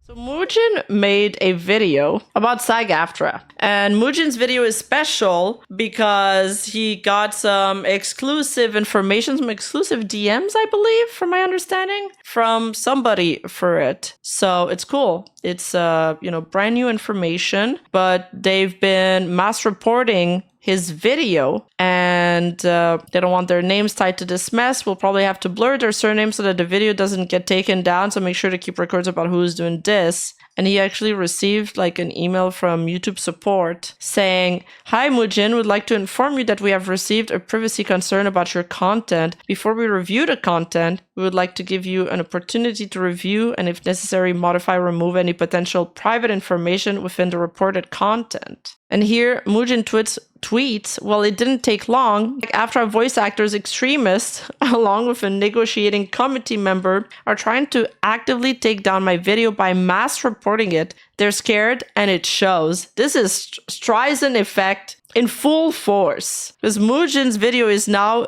So Mujin made a video about SAG-AFTRA, and Mujin's video is special because he got some exclusive information, some exclusive DMs, I believe, from my understanding, from somebody for it. So it's cool. It's brand new information, but they've been mass reporting his video, and they don't want their names tied to this mess. We'll probably have to blur their surnames so that the video doesn't get taken down, so make sure to keep records about who's doing this. And he actually received like an email from YouTube support saying, "Hi Mujin, would like to inform you that we have received a privacy concern about your content. Before we review the content, we would like to give you an opportunity to review and if necessary modify or remove any potential private information within the reported content." And here Mujin tweets, "Well, it didn't take long. After our voice actors extremists, along with a negotiating committee member, are trying to actively take down my video by mass reporting it. They're scared and it shows." This is Streisand effect in full force. Because Mujin's video is now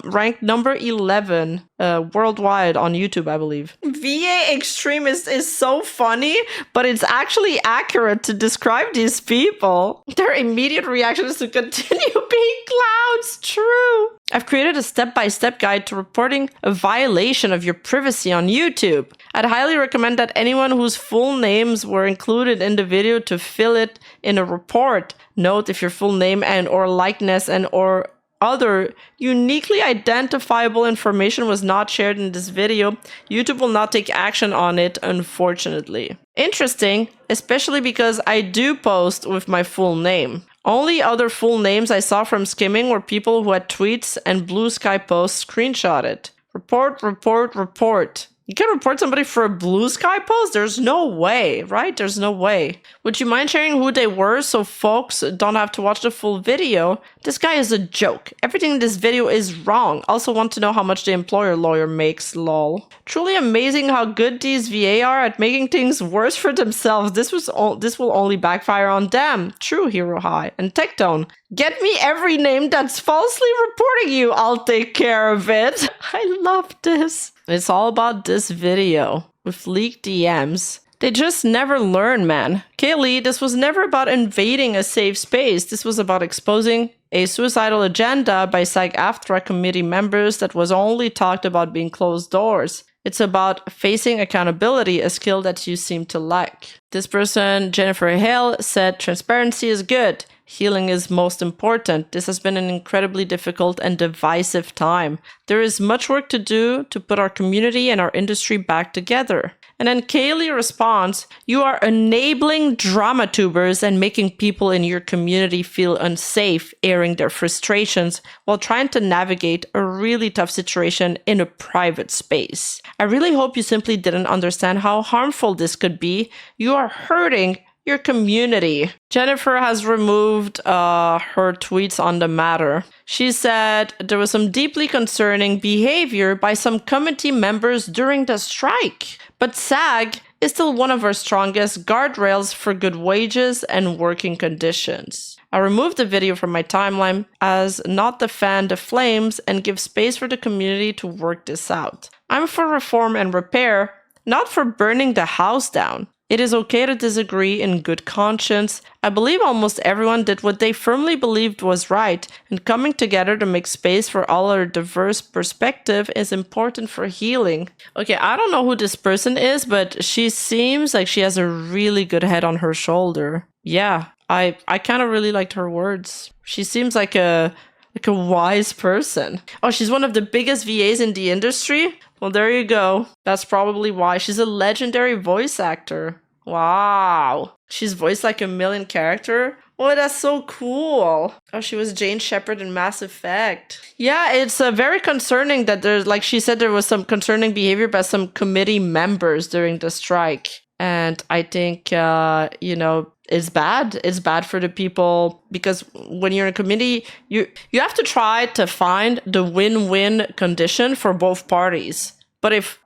ranked number 11 worldwide on YouTube, I believe. VA extremist is so funny, but it's actually accurate to describe these people. Their immediate reaction is to continue being clowns. True. I've created a step-by-step guide to reporting a violation of your privacy on YouTube. I'd highly recommend that anyone whose full names were included in the video to fill it in a report. Note if your full name and or likeness and or other uniquely identifiable information was not shared in this video, YouTube will not take action on it, unfortunately. Interesting, especially because I do post with my full name. Only other full names I saw from skimming were people who had tweets and Blue Sky posts screenshotted. Report, report, report. You can report somebody for a Blue Sky post? There's no way, right? There's no way. Would you mind sharing who they were so folks don't have to watch the full video? This guy is a joke. Everything in this video is wrong. Also want to know how much the employer lawyer makes, lol. Truly amazing how good these VA are at making things worse for themselves. This will only backfire on them. True, Hero High. And Tectone. Get me every name that's falsely reporting you. I'll take care of it. I love this. It's all about this video with leaked DMs. They just never learn, man. Kaylee, this was never about invading a safe space. This was about exposing a suicidal agenda by SAG-AFTRA committee members that was only talked about being closed doors. It's about facing accountability, a skill that you seem to lack. This person, Jennifer Hale, said transparency is good. Healing is most important. This has been an incredibly difficult and divisive time. There is much work to do to put our community and our industry back together. And then Kaylee responds, "You are enabling drama tubers and making people in your community feel unsafe, airing their frustrations while trying to navigate a really tough situation in a private space. I really hope you simply didn't understand how harmful this could be. You are hurting your community." Jennifer has removed her tweets on the matter. She said there was some deeply concerning behavior by some committee members during the strike, but SAG is still one of our strongest guardrails for good wages and working conditions. I removed the video from my timeline as not to fan the flames and give space for the community to work this out. I'm for reform and repair, not for burning the house down. It is okay to disagree in good conscience. I believe almost everyone did what they firmly believed was right, and coming together to make space for all our diverse perspective is important for healing. Okay, I don't know who this person is, but she seems like she has a really good head on her shoulder. Yeah, I kind of really liked her words. She seems like a wise person. Oh, she's one of the biggest VAs in the industry? Well, there you go. That's probably why. She's a legendary voice actor. Wow. She's voiced like a million character. Oh, that's so cool. Oh, she was Jane Shepard in Mass Effect. Yeah, it's very concerning that there's, like she said, there was some concerning behavior by some committee members during the strike. And I think, it's bad. It's bad for the people because when you're in a committee, you have to try to find the win-win condition for both parties. But if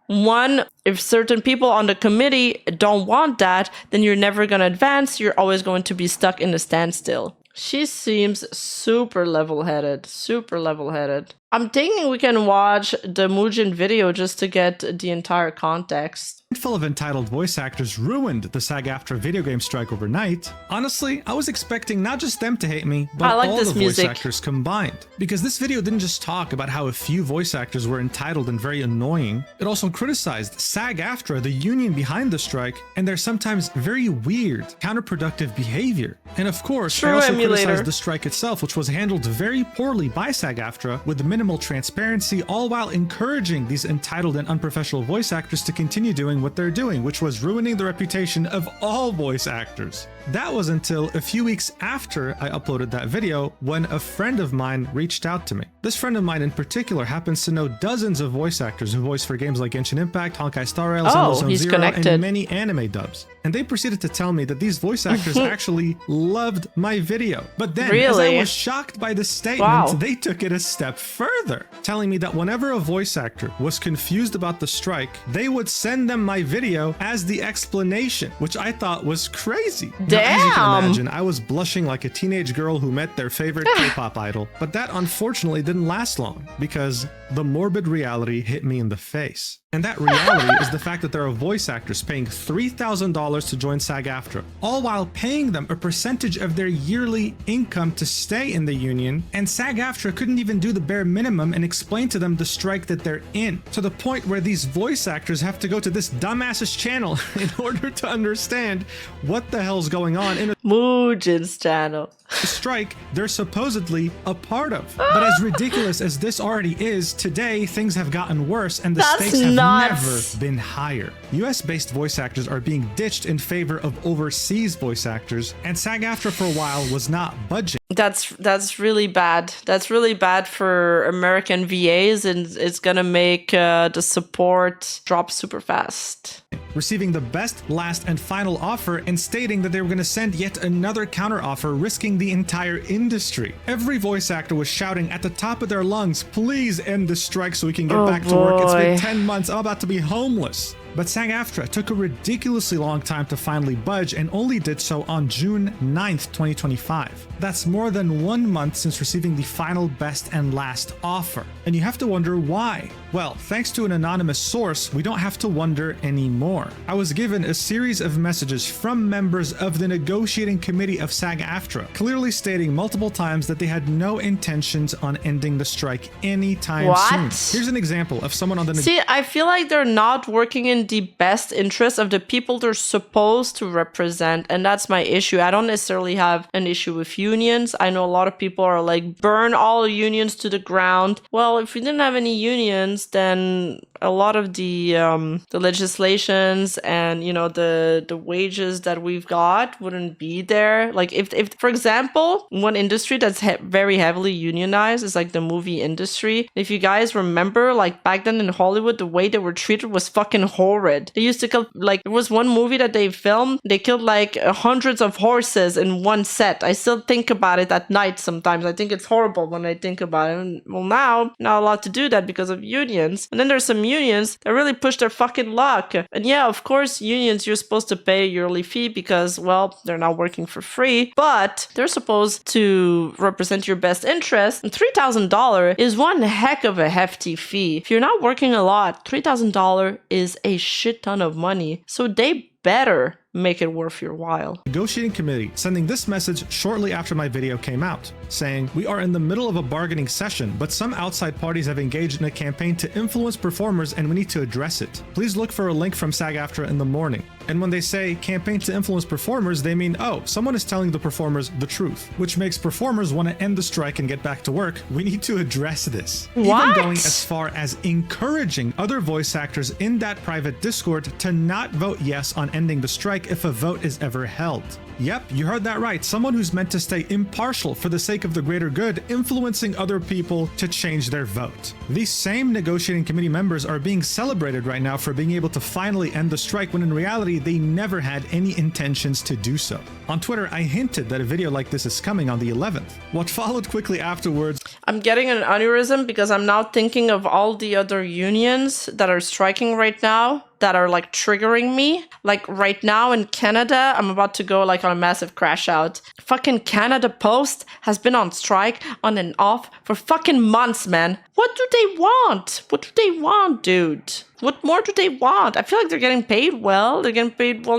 certain people on the committee don't want that, then you're never going to advance. You're always going to be stuck in a standstill. She seems super level-headed, super level-headed. I'm thinking we can watch the Mujin video just to get the entire context. Full of entitled voice actors ruined the SAG-AFTRA video game strike overnight. Honestly, I was expecting not just them to hate me, but all the voice actors combined. Because this video didn't just talk about how a few voice actors were entitled and very annoying, it also criticized SAG-AFTRA, the union behind the strike, and their sometimes very weird, counterproductive behavior. And of course, they also criticized the strike itself, which was handled very poorly by SAG-AFTRA with minimal transparency, all while encouraging these entitled and unprofessional voice actors to continue doing what they're doing, which was ruining the reputation of all voice actors. That was until a few weeks after I uploaded that video when a friend of mine reached out to me. This friend of mine in particular happens to know dozens of voice actors who voice for games like Genshin Impact, Honkai Star Rail, Zone Zero, and many anime dubs. And they proceeded to tell me that these voice actors actually loved my video. But then, as I was shocked by the statement, they took it a step further, telling me that whenever a voice actor was confused about the strike, they would send them my video as the explanation, which I thought was crazy. Now, as you can imagine, I was blushing like a teenage girl who met their favorite K-pop idol. But that unfortunately didn't last long, because the morbid reality hit me in the face. And that reality is the fact that there are voice actors paying $3,000 to join SAG-AFTRA, all while paying them a percentage of their yearly income to stay in the union, and SAG-AFTRA couldn't even do the bare minimum and explain to them the strike that they're in, to the point where these voice actors have to go to this dumbass's channel in order to understand what the hell's going on in a Mujin's channel. strike they're supposedly a part of. But as ridiculous as this already is, today things have gotten worse and the stakes have never been higher. US-based voice actors are being ditched in favor of overseas voice actors, and SAG-AFTRA for a while was not budging. That's really bad. That's really bad for American VAs, and it's gonna make the support drop super fast. Receiving the best, last, and final offer and stating that they were going to send yet another counteroffer, risking the entire industry. Every voice actor was shouting at the top of their lungs, "Please end the strike so we can get back to work. It's been 10 months. I'm about to be homeless." But SAG-AFTRA took a ridiculously long time to finally budge and only did so on June 9th, 2025. That's more than 1 month since receiving the final best and last offer. And you have to wonder why. Well, thanks to an anonymous source, we don't have to wonder anymore. I was given a series of messages from members of the negotiating committee of SAG-AFTRA, clearly stating multiple times that they had no intentions on ending the strike anytime soon. Here's an example of someone on the... See, I feel like they're not working in the best interest of the people they're supposed to represent, and that's my issue. I don't necessarily have an issue with unions. I know a lot of people are like, burn all unions to the ground. Well, if we didn't have any unions, then a lot of the legislations and, you know, the wages that we've got wouldn't be there. Like if for example, one industry that's very heavily unionized is like the movie industry. If you guys remember, like back then in Hollywood, the way they were treated was fucking horrid. They used to kill, like, there was one movie that they filmed, they killed like hundreds of horses in one set. I still think about it at night sometimes. I think it's horrible when I think about it. And, well, now not allowed to do that because of unions. And then there's some unions that really push their fucking luck. And yeah, of course, unions, you're supposed to pay a yearly fee because, well, they're not working for free, but they're supposed to represent your best interest. And $3,000 is one heck of a hefty fee. If you're not working a lot, $3,000 is a shit ton of money. So they better make it worth your while. Negotiating committee sending this message shortly after my video came out, saying, "We are in the middle of a bargaining session, but some outside parties have engaged in a campaign to influence performers and we need to address it. Please look for a link from SAG-AFTRA in the morning." And when they say campaign to influence performers, they mean, oh, someone is telling the performers the truth, which makes performers want to end the strike and get back to work. We need to address this. What? Even going as far as encouraging other voice actors in that private Discord to not vote yes on ending the strike if a vote is ever held. Yep, you heard that right. Someone who's meant to stay impartial for the sake of the greater good, influencing other people to change their vote. These same negotiating committee members are being celebrated right now for being able to finally end the strike when in reality they never had any intentions to do so. On Twitter, I hinted that a video like this is coming on the 11th. What followed quickly afterwards... I'm getting an aneurysm because I'm now thinking of all the other unions that are striking right now. that are like triggering me. Like right now in Canada, I'm about to go like on a massive crash out. Fucking Canada Post has been on strike on and off for fucking months, man. What do they want? What do they want, dude? What more do they want? I feel like they're getting paid well. They're getting paid well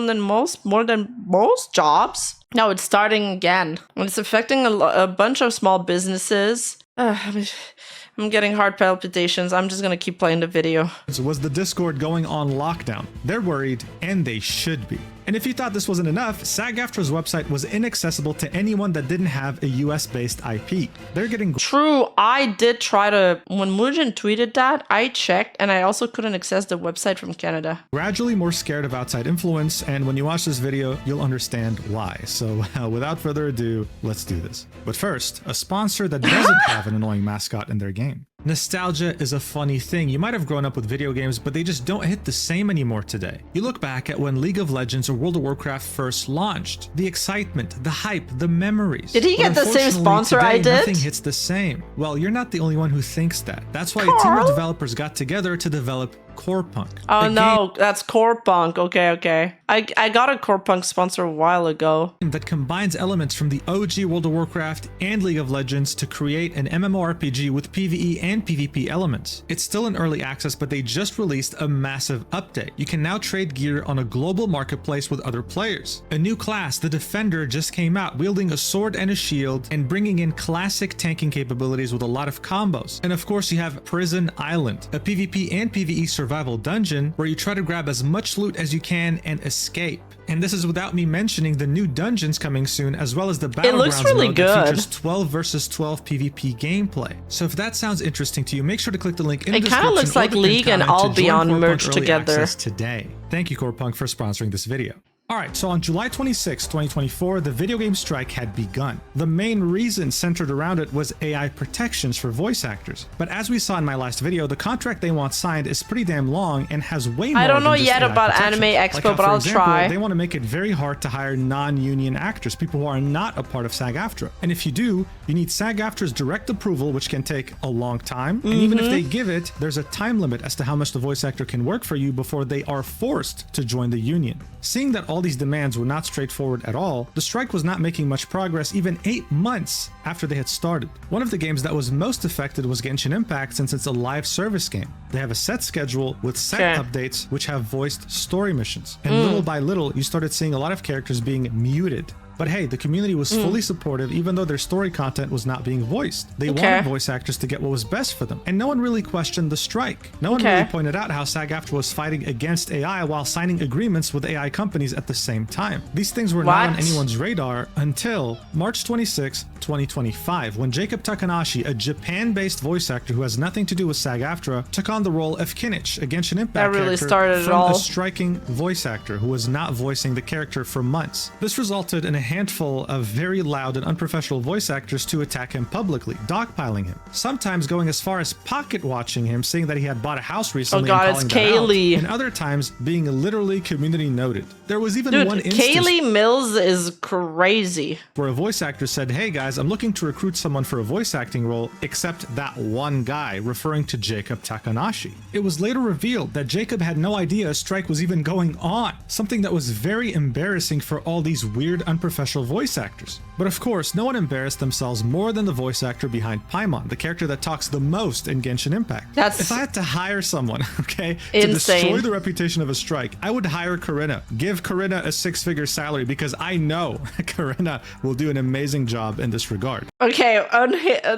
more than most jobs. Now it's starting again. And it's affecting a bunch of small businesses. I'm getting heart palpitations. I'm just gonna keep playing the video. Was the Discord going on lockdown? They're worried, and they should be. And if you thought this wasn't enough, SAG-AFTRA's website was inaccessible to anyone that didn't have a US-based IP. They're getting... True, I did try to... When Mujin tweeted that, I checked, and I also couldn't access the website from Canada. Gradually more scared of outside influence, and when you watch this video, you'll understand why. So without further ado, let's do this. But first, a sponsor that doesn't have an annoying mascot in their game. Nostalgia is a funny thing. You might have grown up with video games, but they just don't hit the same anymore today. You look back at when League of Legends or World of Warcraft first launched. The excitement, the hype, the memories. Did he get the same sponsor today, I did? Nothing hits the same. Well, you're not the only one who thinks that. That's why a team of developers got together to develop Corepunk. Oh no, that's Corepunk. Okay. I got a Corepunk sponsor a while ago. That combines elements from the OG World of Warcraft and League of Legends to create an MMORPG with PvE and PvP elements. It's still in early access, but they just released a massive update. You can now trade gear on a global marketplace with other players. A new class, the Defender, just came out, wielding a sword and a shield and bringing in classic tanking capabilities with a lot of combos. And of course, you have Prison Island, a PvP and PvE survival dungeon where you try to grab as much loot as you can and escape. And this is without me mentioning the new dungeons coming soon, as well as the Battlegrounds mode that features 12 versus 12 PvP gameplay. So if that sounds interesting to you, make sure to click the link in the description. It kind of looks like League and Albion merged together. Today. Thank you, Corepunk, for sponsoring this video. Alright, so on July 26, 2024, the video game strike had begun. The main reason centered around it was AI protections for voice actors. But as we saw in my last video, the contract they want signed is pretty damn long and has way more. I don't know yet AI about Anime Expo, but I'll try. They want to make it very hard to hire non-union actors, people who are not a part of SAG-AFTRA. And if you do, you need SAG-AFTRA's direct approval, which can take a long time. And even if they give it, there's a time limit as to how much the voice actor can work for you before they are forced to join the union. Seeing that all these demands were not straightforward at all, the strike was not making much progress even 8 months after they had started. One of the games that was most affected was Genshin Impact, since it's a live service game. They have a set schedule with set updates which have voiced story missions. And little by little, you started seeing a lot of characters being muted. But hey, the community was fully supportive, even though their story content was not being voiced. They wanted voice actors to get what was best for them. And no one really questioned the strike. No one really pointed out how SAG-AFTRA was fighting against AI while signing agreements with AI companies at the same time. These things were not on anyone's radar until March 26, 2025, when Jacob Takanashi, a Japan-based voice actor who has nothing to do with SAG-AFTRA, took on the role of Kinich, a Genshin Impact character from a striking voice actor who was not voicing the character for months. This resulted in a handful of very loud and unprofessional voice actors to attack him publicly, dogpiling him, sometimes going as far as pocket watching him, saying that he had bought a house recently and calling that out, and other times being literally community noted. There was even one instance Kaylee Mills is crazy, where a voice actor said, "Hey guys, I'm looking to recruit someone for a voice acting role, except that one guy," referring to Jacob Takanashi. It was later revealed that Jacob had no idea a strike was even going on, something that was very embarrassing for all these weird unprofessional voice actors. But of course, no one embarrassed themselves more than the voice actor behind Paimon, the character that talks the most in Genshin Impact. If I had to hire someone, to destroy the reputation of a strike, I would hire Corinna. Give Corinna a 6-figure salary, because I know Corinna will do an amazing job in this regard. Okay,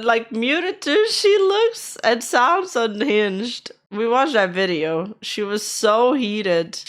like muted too, she looks and sounds unhinged. We watched that video. She was so heated.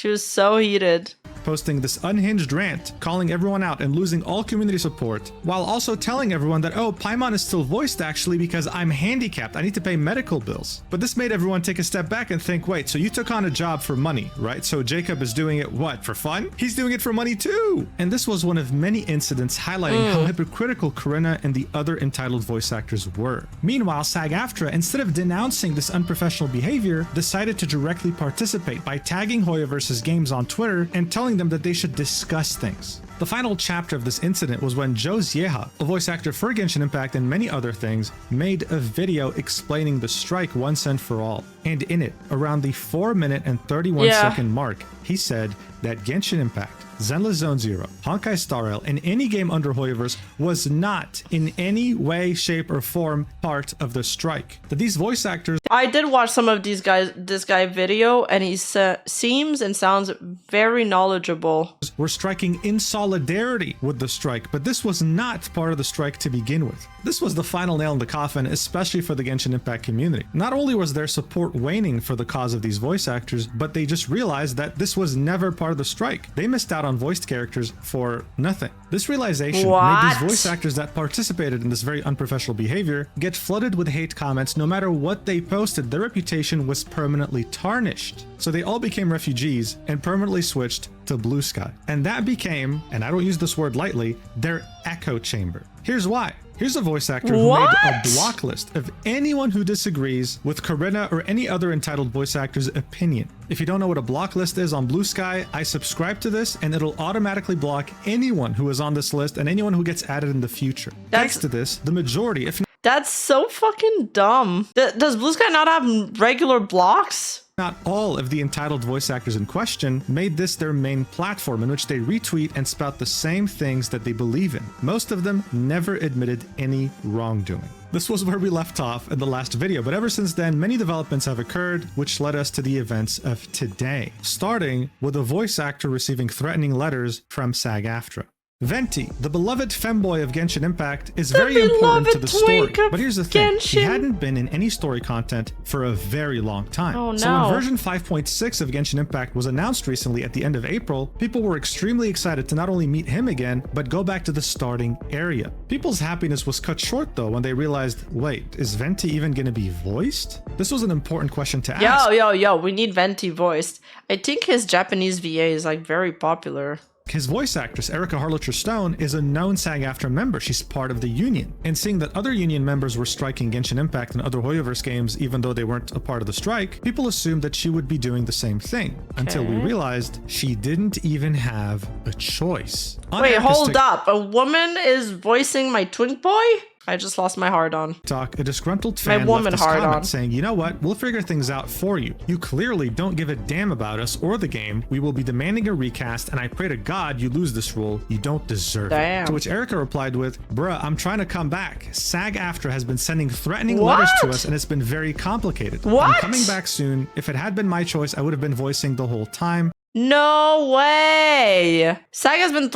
Posting this unhinged rant, calling everyone out and losing all community support, while also telling everyone that, oh, Paimon is still voiced actually because I'm handicapped, I need to pay medical bills. But this made everyone take a step back and think, wait, so you took on a job for money, right? So Jacob is doing it, what, for fun? He's doing it for money too! And this was one of many incidents highlighting how hypocritical Corinna and the other entitled voice actors were. Meanwhile, SAG-AFTRA, instead of denouncing this unprofessional behavior, decided to directly participate by tagging Hoya vs. Games on Twitter and telling them that they should discuss things. The final chapter of this incident was when Joe Zieha, a voice actor for Genshin Impact and many other things, made a video explaining the strike once and for all. And in it, around the 4-minute and 31-second mark, he said that Genshin Impact, Zenless Zone Zero, Honkai Star Rail, and any game under Hoyoverse was not in any way, shape, or form part of the strike. That these voice actors... I did watch some of this guy video, and he seems and sounds very knowledgeable. Were striking in solidarity with the strike, but this was not part of the strike to begin with. This was the final nail in the coffin, especially for the Genshin Impact community. Not only was their support waning for the cause of these voice actors, but they just realized that this was never part of the strike. They missed out on voiced characters for nothing. This realization made these voice actors that participated in this very unprofessional behavior get flooded with hate comments. No matter what they posted, their reputation was permanently tarnished. So they all became refugees and permanently switched to Blue Sky. And that became, and I don't use this word lightly, their echo chamber. Here's why. Here's a voice actor who made a block list of anyone who disagrees with Corinna or any other entitled voice actor's opinion. If you don't know what a block list is on Blue Sky, I subscribe to this and it'll automatically block anyone who is on this list and anyone who gets added in the future. Thanks to this, the majority, if that's so fucking dumb. Does Blue Sky not have regular blocks? Not all of the entitled voice actors in question made this their main platform in which they retweet and spout the same things that they believe in. Most of them never admitted any wrongdoing. This was where we left off in the last video, but ever since then, many developments have occurred, which led us to the events of today, starting with a voice actor receiving threatening letters from SAG-AFTRA. Venti, the beloved femboy of Genshin Impact, is very important to the story. But here's the thing, he hadn't been in any story content for a very long time. Oh, no. So when version 5.6 of Genshin Impact was announced recently at the end of April, people were extremely excited to not only meet him again, but go back to the starting area. People's happiness was cut short though when they realized, wait, is Venti even gonna be voiced? This was an important question to ask. Yo, we need Venti voiced. I think his Japanese VA is like very popular. His voice actress, Erica Harlacher Stone, is a known SAG-AFTRA member. She's part of the union. And seeing that other union members were striking Genshin Impact and other Hoyoverse games, even though they weren't a part of the strike, people assumed that she would be doing the same thing. Until we realized she didn't even have a choice. Wait, hold up. A woman is voicing my twink boy? I just lost my hard on. A disgruntled fan left this comment saying, you know what, we'll figure things out for you. You clearly don't give a damn about us or the game. We will be demanding a recast, and I pray to God you lose this role. You don't deserve it. To which Erica replied with, bruh, I'm trying to come back. SAG-AFTRA has been sending threatening letters to us, and it's been very complicated. I'm coming back soon. If it had been my choice, I would have been voicing the whole time. No way. SAG has been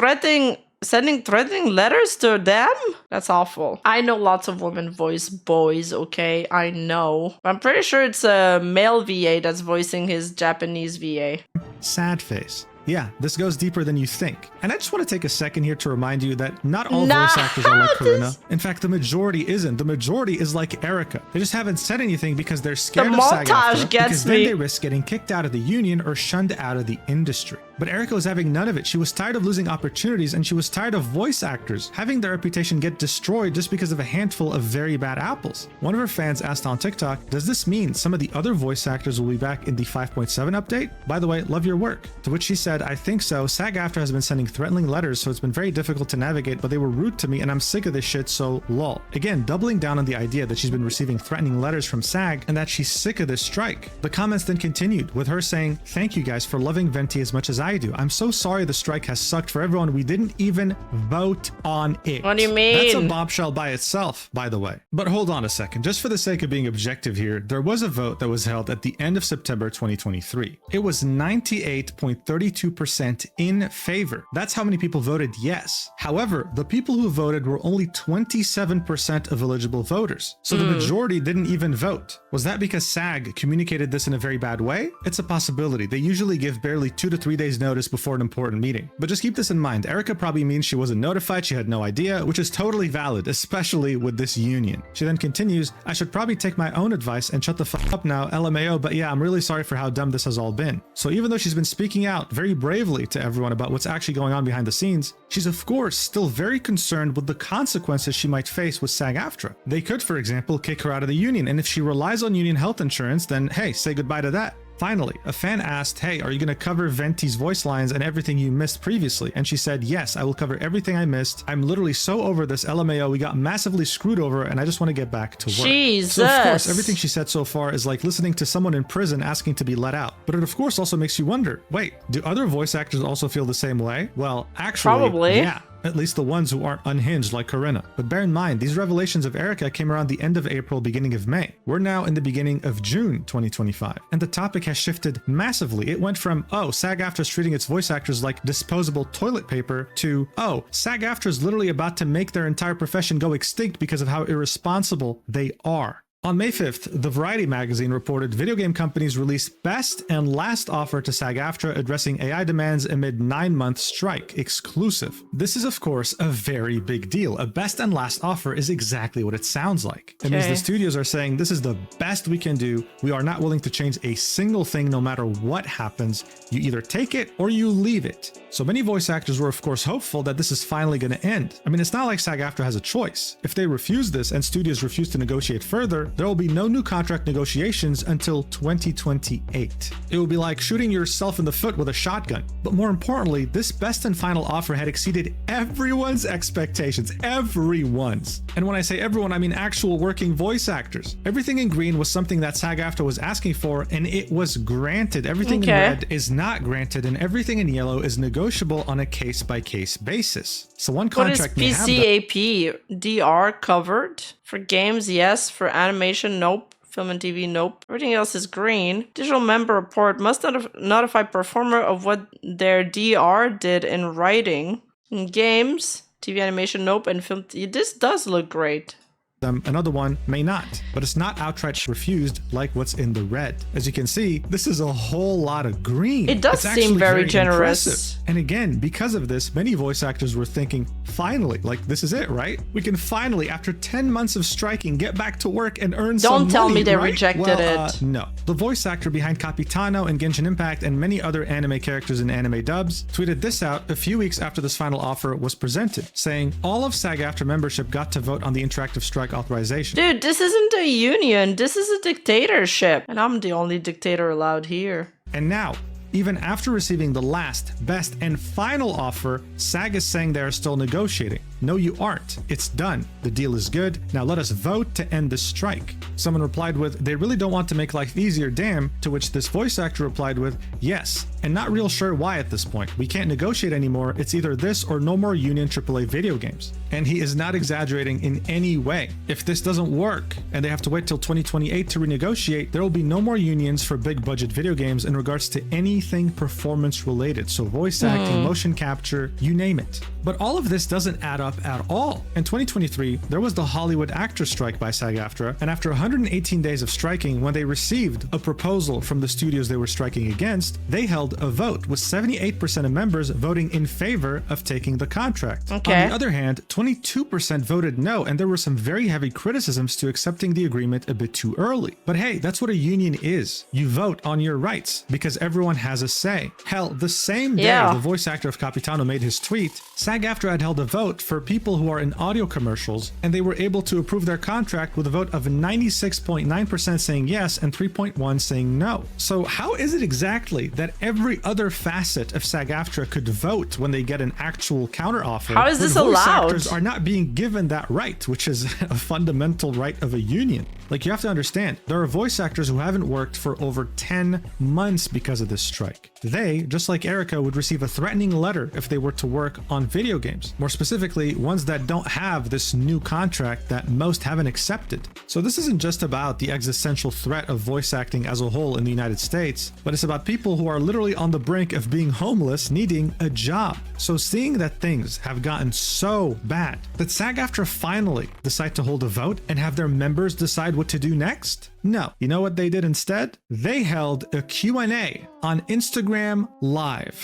sending threatening letters to them? That's awful. I know lots of women voice boys, okay? I know. I'm pretty sure it's a male VA that's voicing his Japanese VA. Sad face. Yeah, this goes deeper than you think. And I just want to take a second here to remind you that not all voice actors are like Corinna. In fact, the majority isn't. The majority is like Erica. They just haven't said anything because they're scared of SAG-AFTRA, because then they risk getting kicked out of the union or shunned out of the industry. But Erica was having none of it. She was tired of losing opportunities, and she was tired of voice actors having their reputation get destroyed just because of a handful of very bad apples. One of her fans asked on TikTok, does this mean some of the other voice actors will be back in the 5.7 update? By the way, love your work. To which she said, I think so. SAG-AFTRA has been sending threatening letters, so it's been very difficult to navigate, but they were rude to me and I'm sick of this shit, so lol. Again, doubling down on the idea that she's been receiving threatening letters from SAG and that she's sick of this strike. The comments then continued with her saying, thank you guys for loving Venti as much as I do. I'm so sorry the strike has sucked for everyone. We didn't even vote on it. What do you mean? That's a bombshell by itself, by the way. But hold on a second. Just for the sake of being objective here, there was a vote that was held at the end of September 2023. It was 98.32% in favor. That's how many people voted yes. However, the people who voted were only 27% of eligible voters. So the majority didn't even vote. Was that because SAG communicated this in a very bad way? It's a possibility. They usually give barely 2 to 3 days notice before an important meeting. But just keep this in mind. Erica probably means she wasn't notified, she had no idea, which is totally valid, especially with this union. She then continues, I should probably take my own advice and shut the fuck up now, LMAO, but yeah, I'm really sorry for how dumb this has all been. So even though she's been speaking out very bravely to everyone about what's actually going on behind the scenes, she's of course still very concerned with the consequences she might face with SAG-AFTRA. They could, for example, kick her out of the union, and if she relies on union health insurance, then hey, say goodbye to that. Finally, a fan asked, hey, are you going to cover Venti's voice lines and everything you missed previously? And she said, yes, I will cover everything I missed. I'm literally so over this LMAO. We got massively screwed over and I just want to get back to work. Jesus. So of course, everything she said so far is like listening to someone in prison asking to be let out. But it of course also makes you wonder, wait, do other voice actors also feel the same way? Well, actually, probably. Yeah. At least the ones who aren't unhinged like Corinna. But bear in mind, these revelations of Erica came around the end of April, beginning of May. We're now in the beginning of June 2025. And the topic has shifted massively. It went from, oh, SAG-AFTRA is treating its voice actors like disposable toilet paper to, oh, SAG-AFTRA is literally about to make their entire profession go extinct because of how irresponsible they are. On May 5th, the Variety magazine reported video game companies released best and last offer to SAG-AFTRA addressing AI demands amid 9-month strike, exclusive. This is, of course, a very big deal. A best and last offer is exactly what it sounds like. It means the studios are saying this is the best we can do. We are not willing to change a single thing no matter what happens. You either take it or you leave it. So many voice actors were, of course, hopeful that this is finally going to end. I mean, it's not like SAG-AFTRA has a choice. If they refuse this and studios refuse to negotiate further, there will be no new contract negotiations until 2028. It will be like shooting yourself in the foot with a shotgun. But more importantly, this best and final offer had exceeded everyone's expectations. Everyone's. And when I say everyone, I mean actual working voice actors. Everything in green was something that SAG-AFTRA was asking for, and it was granted. Everything in red is not granted, and everything in yellow is negotiable on a case-by-case basis. So one contract may have PCAP? DR covered? For games, yes. For animation, nope. Film and TV, nope. Everything else is green. Digital member report must notify performer of what their DR did in writing. In games, TV animation, nope. And film, this does look great. Another one may not, but it's not outright refused like what's in the red. As you can see, this is a whole lot of green. It does seem very generous. Impressive. And again, because of this, many voice actors were thinking, finally, like this is it, right? We can finally, after 10 months of striking, get back to work and earn some money. Don't tell me they right? rejected it. No. The voice actor behind Capitano and Genshin Impact and many other anime characters in anime dubs tweeted this out a few weeks after this final offer was presented, saying all of SAG-AFTRA membership got to vote on the interactive strike authorization. Dude, this isn't a union. This is a dictatorship. And I'm the only dictator allowed here. And now, even after receiving the last, best, and final offer, SAG is saying they are still negotiating. No, you aren't. It's done. The deal is good. Now let us vote to end the strike. Someone replied with, they really don't want to make life easier, damn, to which this voice actor replied with, yes, and not real sure why at this point. We can't negotiate anymore. It's either this or no more union AAA video games. And he is not exaggerating in any way. If this doesn't work and they have to wait till 2028 to renegotiate, there will be no more unions for big budget video games in regards to anything performance related. So voice acting, motion capture, you name it. But all of this doesn't add up at all. In 2023, there was the Hollywood actor strike by SAG-AFTRA, and after 118 days of striking, when they received a proposal from the studios they were striking against, they held a vote, with 78% of members voting in favor of taking the contract. On the other hand, 22% voted no, and there were some very heavy criticisms to accepting the agreement a bit too early. But hey, that's what a union is. You vote on your rights, because everyone has a say. Hell, the same day the voice actor of Capitano made his tweet, SAG-AFTRA had held a vote for people who are in audio commercials, and they were able to approve their contract with a vote of 96.9% saying yes and 3.1% saying no. So how is it exactly that every other facet of SAG-AFTRA could vote when they get an actual counteroffer? How is this voice allowed? Actors are not being given that right, which is a fundamental right of a union. Like, you have to understand, there are voice actors who haven't worked for over 10 months because of this strike. They, just like Erica, would receive a threatening letter if they were to work on video games. More specifically, ones that don't have this new contract that most haven't accepted. So this isn't just about the existential threat of voice acting as a whole in the United States, but it's about people who are literally on the brink of being homeless, needing a job. So seeing that things have gotten so bad, that SAG-AFTRA finally decide to hold a vote and have their members decide what to do next? No. You know what they did instead? They held a Q&A on Instagram Live.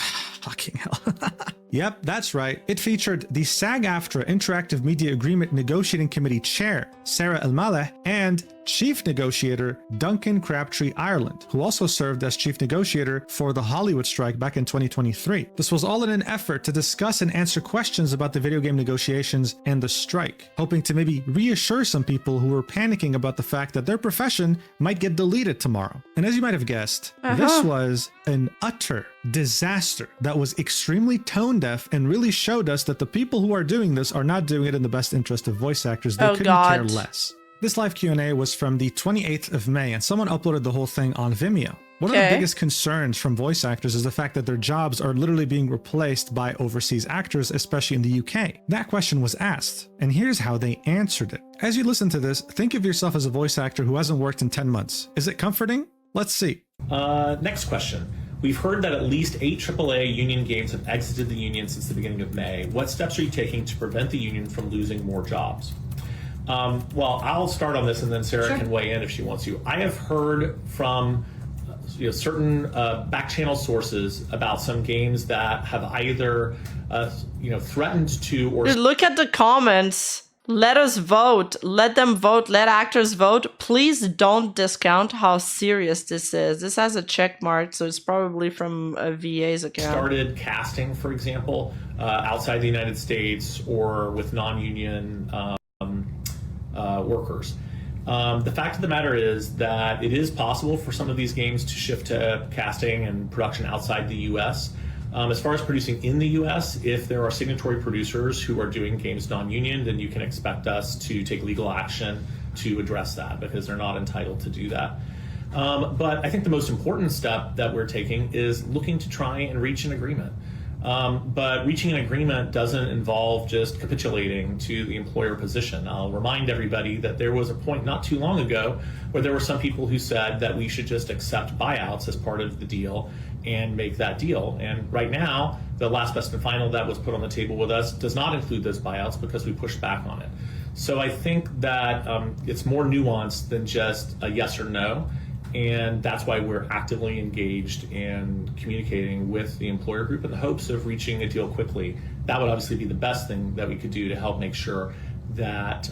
Fucking hell. Yep, that's right. It featured the SAG-AFTRA Interactive Media Agreement Negotiating Committee Chair, Sarah El-Maleh, and Chief Negotiator Duncan Crabtree Ireland, who also served as Chief Negotiator for the Hollywood strike back in 2023. This was all in an effort to discuss and answer questions about the video game negotiations and the strike, hoping to maybe reassure some people who were panicking about the fact that their profession might get deleted tomorrow. And as you might have guessed, this was an utter disaster that was extremely tone deaf and really showed us that the people who are doing this are not doing it in the best interest of voice actors. They couldn't care less. This live Q&A was from the 28th of May, and someone uploaded the whole thing on Vimeo. One of the biggest concerns from voice actors is the fact that their jobs are literally being replaced by overseas actors, especially in the UK. That question was asked, and here's how they answered it. As you listen to this, think of yourself as a voice actor who hasn't worked in 10 months. Is it comforting? Let's see. Next question. We've heard that at least 8 AAA union games have exited the union since the beginning of May. What steps are you taking to prevent the union from losing more jobs? Well, I'll start on this and then Sarah can weigh in if she wants to. I have heard from certain back channel sources about some games that have either threatened to or... Dude, look at the comments. Let us vote. Let them vote. Let actors vote. Please don't discount how serious this is. This has a check mark, so it's probably from a VA's account. Started casting, for example, outside the United States or with non-union workers. The fact of the matter is that it is possible for some of these games to shift to casting and production outside the U.S. As far as producing in the U.S., if there are signatory producers who are doing games non-union, then you can expect us to take legal action to address that because they're not entitled to do that. But I think the most important step that we're taking is looking to try and reach an agreement. But reaching an agreement doesn't involve just capitulating to the employer position. I'll remind everybody that there was a point not too long ago where there were some people who said that we should just accept buyouts as part of the deal and make that deal. And right now, the last best and final that was put on the table with us does not include those buyouts because we pushed back on it. So I think that it's more nuanced than just a yes or no. And that's why we're actively engaged and communicating with the employer group in the hopes of reaching a deal quickly. That would obviously be the best thing that we could do to help make sure that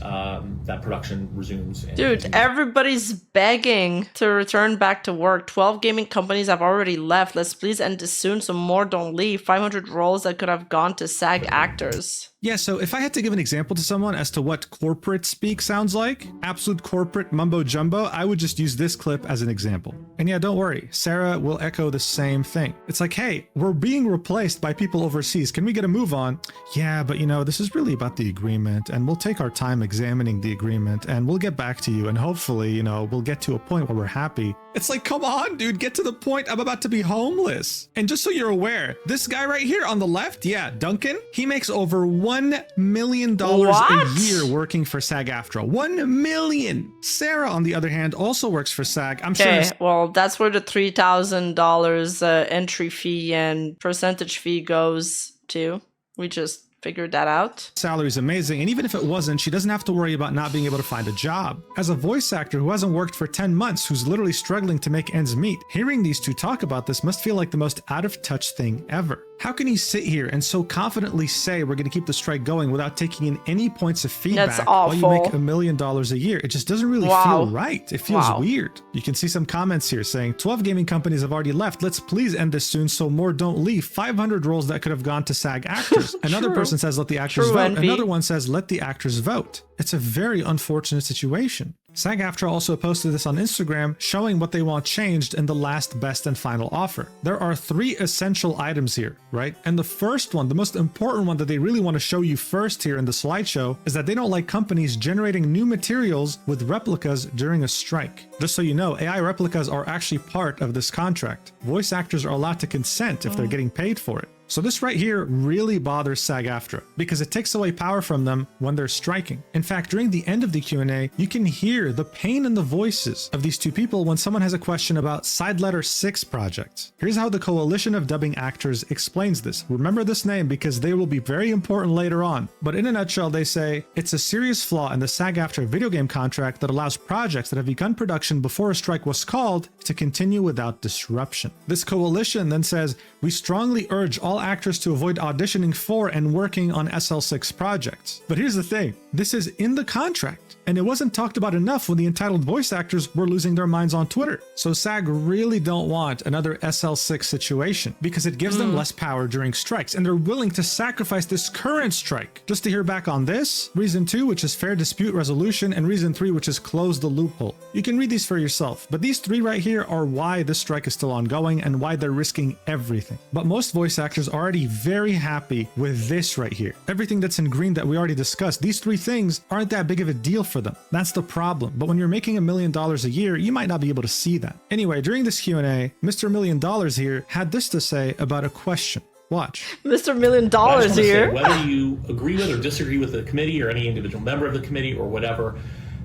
that production resumes. Dude, everybody's begging to return back to work. 12 gaming companies have already left. Let's please end this soon so more don't leave. 500 roles that could have gone to SAG actors. Yeah, so if I had to give an example to someone as to what corporate speak sounds like, absolute corporate mumbo jumbo, I would just use this clip as an example. And yeah, don't worry, Sarah will echo the same thing. It's like, hey, we're being replaced by people overseas. Can we get a move on? Yeah, but this is really about the agreement, and we'll take our time examining the agreement, and we'll get back to you, and hopefully, we'll get to a point where we're happy. It's like, come on, dude, get to the point. I'm about to be homeless. And just so you're aware, this guy right here on the left, yeah, Duncan, he makes over $1 million a year working for SAG-AFTRA. $1 million. Sarah, on the other hand, also works for SAG. I'm sure. Okay, well, that's where the $3,000 entry fee and percentage fee goes to. We just figured that out. Salary's amazing, and even if it wasn't, she doesn't have to worry about not being able to find a job. As a voice actor who hasn't worked for 10 months, who's literally struggling to make ends meet, hearing these two talk about this must feel like the most out-of-touch thing ever. How can he sit here and so confidently say we're going to keep the strike going without taking in any points of feedback while you make $1 million a year? It just doesn't really feel right. It feels weird. You can see some comments here saying 12 gaming companies have already left. Let's please end this soon so more don't leave. 500 roles that could have gone to SAG actors. Another person says let the actors vote. Envy. Another one says let the actors vote. It's a very unfortunate situation. SAG-AFTRA also posted this on Instagram, showing what they want changed in the last best and final offer. There are 3 essential items here, right? And the first one, the most important one that they really want to show you first here in the slideshow, is that they don't like companies generating new materials with replicas during a strike. Just so you know, AI replicas are actually part of this contract. Voice actors are allowed to consent if they're getting paid for it. So this right here really bothers SAG-AFTRA because it takes away power from them when they're striking. In fact, during the end of the Q&A, you can hear the pain in the voices of these two people when someone has a question about Side Letter 6 projects. Here's how the Coalition of Dubbing Actors explains this. Remember this name because they will be very important later on. But in a nutshell, they say, it's a serious flaw in the SAG-AFTRA video game contract that allows projects that have begun production before a strike was called to continue without disruption. This coalition then says, we strongly urge all all actors to avoid auditioning for and working on SL6 projects. But here's the thing, this is in the contract, and it wasn't talked about enough when the entitled voice actors were losing their minds on Twitter. So SAG really don't want another SL6 situation because it gives them less power during strikes, and they're willing to sacrifice this current strike just to hear back on this, reason 2, which is fair dispute resolution, and reason 3, which is close the loophole. You can read these for yourself, but these 3 right here are why this strike is still ongoing and why they're risking everything. But most voice actors are already very happy with this right here. Everything that's in green that we already discussed, these 3 things aren't that big of a deal for them. That's the problem. But when you're making $1 million a year, you might not be able to see that. Anyway, during this Q&A, Mr. $1 Million here had this to say about a question. Watch. Mr. $1 Million here. Whether you agree with or disagree with the committee or any individual member of the committee or whatever,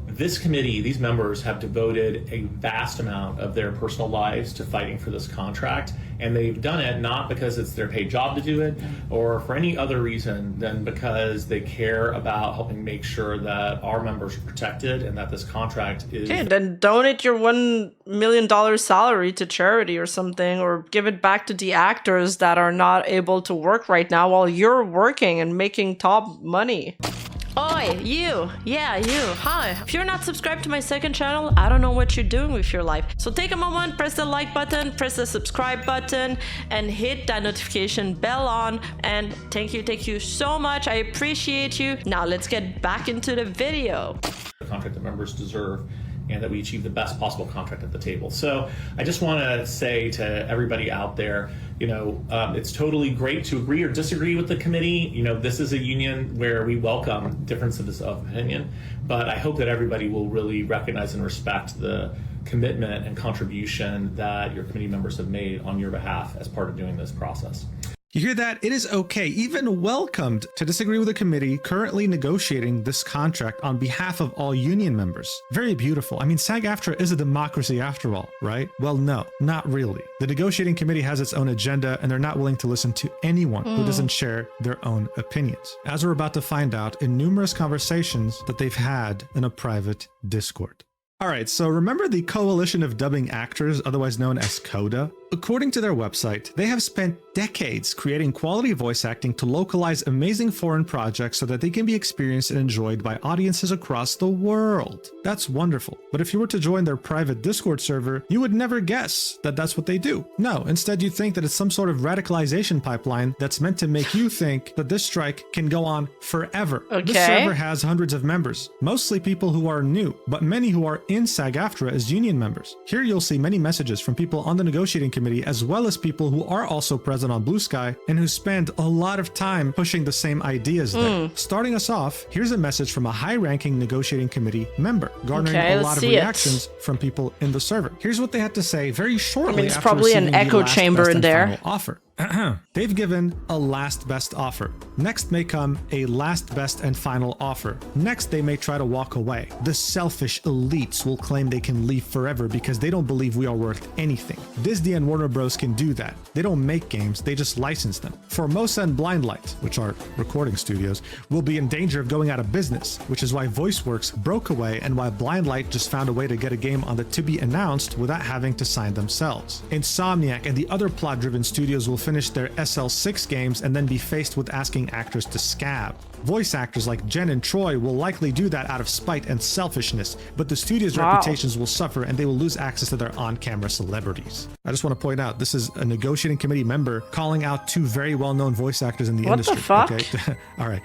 this committee, these members have devoted a vast amount of their personal lives to fighting for this contract, and they've done it not because it's their paid job to do it or for any other reason than because they care about helping make sure that our members are protected and that this contract is... Okay, then donate your $1 million salary to charity or something, or give it back to the actors that are not able to work right now while you're working and making top money. Oi, you! Yeah, you! Hi! If you're not subscribed to my second channel, I don't know what you're doing with your life. So take a moment, press the like button, press the subscribe button, and hit that notification bell on. And thank you so much. I appreciate you. Now let's get back into the video. The contract that members deserve, and that we achieve the best possible contract at the table. So I just want to say to everybody out there, it's totally great to agree or disagree with the committee. This is a union where we welcome differences of opinion, but I hope that everybody will really recognize and respect the commitment and contribution that your committee members have made on your behalf as part of doing this process. You hear that? It is okay, even welcomed, to disagree with a committee currently negotiating this contract on behalf of all union members. Very beautiful. I mean, SAG-AFTRA is a democracy after all, right? Well, no, not really. The negotiating committee has its own agenda, and they're not willing to listen to anyone who doesn't share their own opinions, as we're about to find out in numerous conversations that they've had in a private Discord. All right, so remember the Coalition of Dubbing Actors, otherwise known as CODA? According to their website, they have spent decades creating quality voice acting to localize amazing foreign projects so that they can be experienced and enjoyed by audiences across the world. That's wonderful. But if you were to join their private Discord server, you would never guess that that's what they do. No, instead you'd think that it's some sort of radicalization pipeline that's meant to make you think that this strike can go on forever. Okay. This server has hundreds of members, mostly people who are new, but many who are in SAG-AFTRA as union members. Here you'll see many messages from people on the negotiating committee, as well as people who are also present on Blue Sky and who spend a lot of time pushing the same ideas there. Starting us off, here's a message from a high-ranking negotiating committee member, garnering a lot of reactions from people in the server. Here's what they had to say very shortly. I mean, it's after probably an receiving the echo last chamber best in and there. final offer. They've given a last best offer. Next may come a last best and final offer. Next, they may try to walk away. The selfish elites will claim they can leave forever because they don't believe we are worth anything. Disney and Warner Bros. Can do that. They don't make games, they just license them. Formosa and Blindlight, which are recording studios, will be in danger of going out of business, which is why VoiceWorks broke away and why Blindlight just found a way to get a game on the to be announced without having to sign themselves. Insomniac and the other plot-driven studios will finish their SL6 games and then be faced with asking actors to scab. Voice actors like Jen and Troy will likely do that out of spite and selfishness, but the studio's reputations will suffer and they will lose access to their on-camera celebrities. I just want to point out, this is a negotiating committee member calling out 2 very well-known voice actors in the industry. What the fuck? Okay? All right.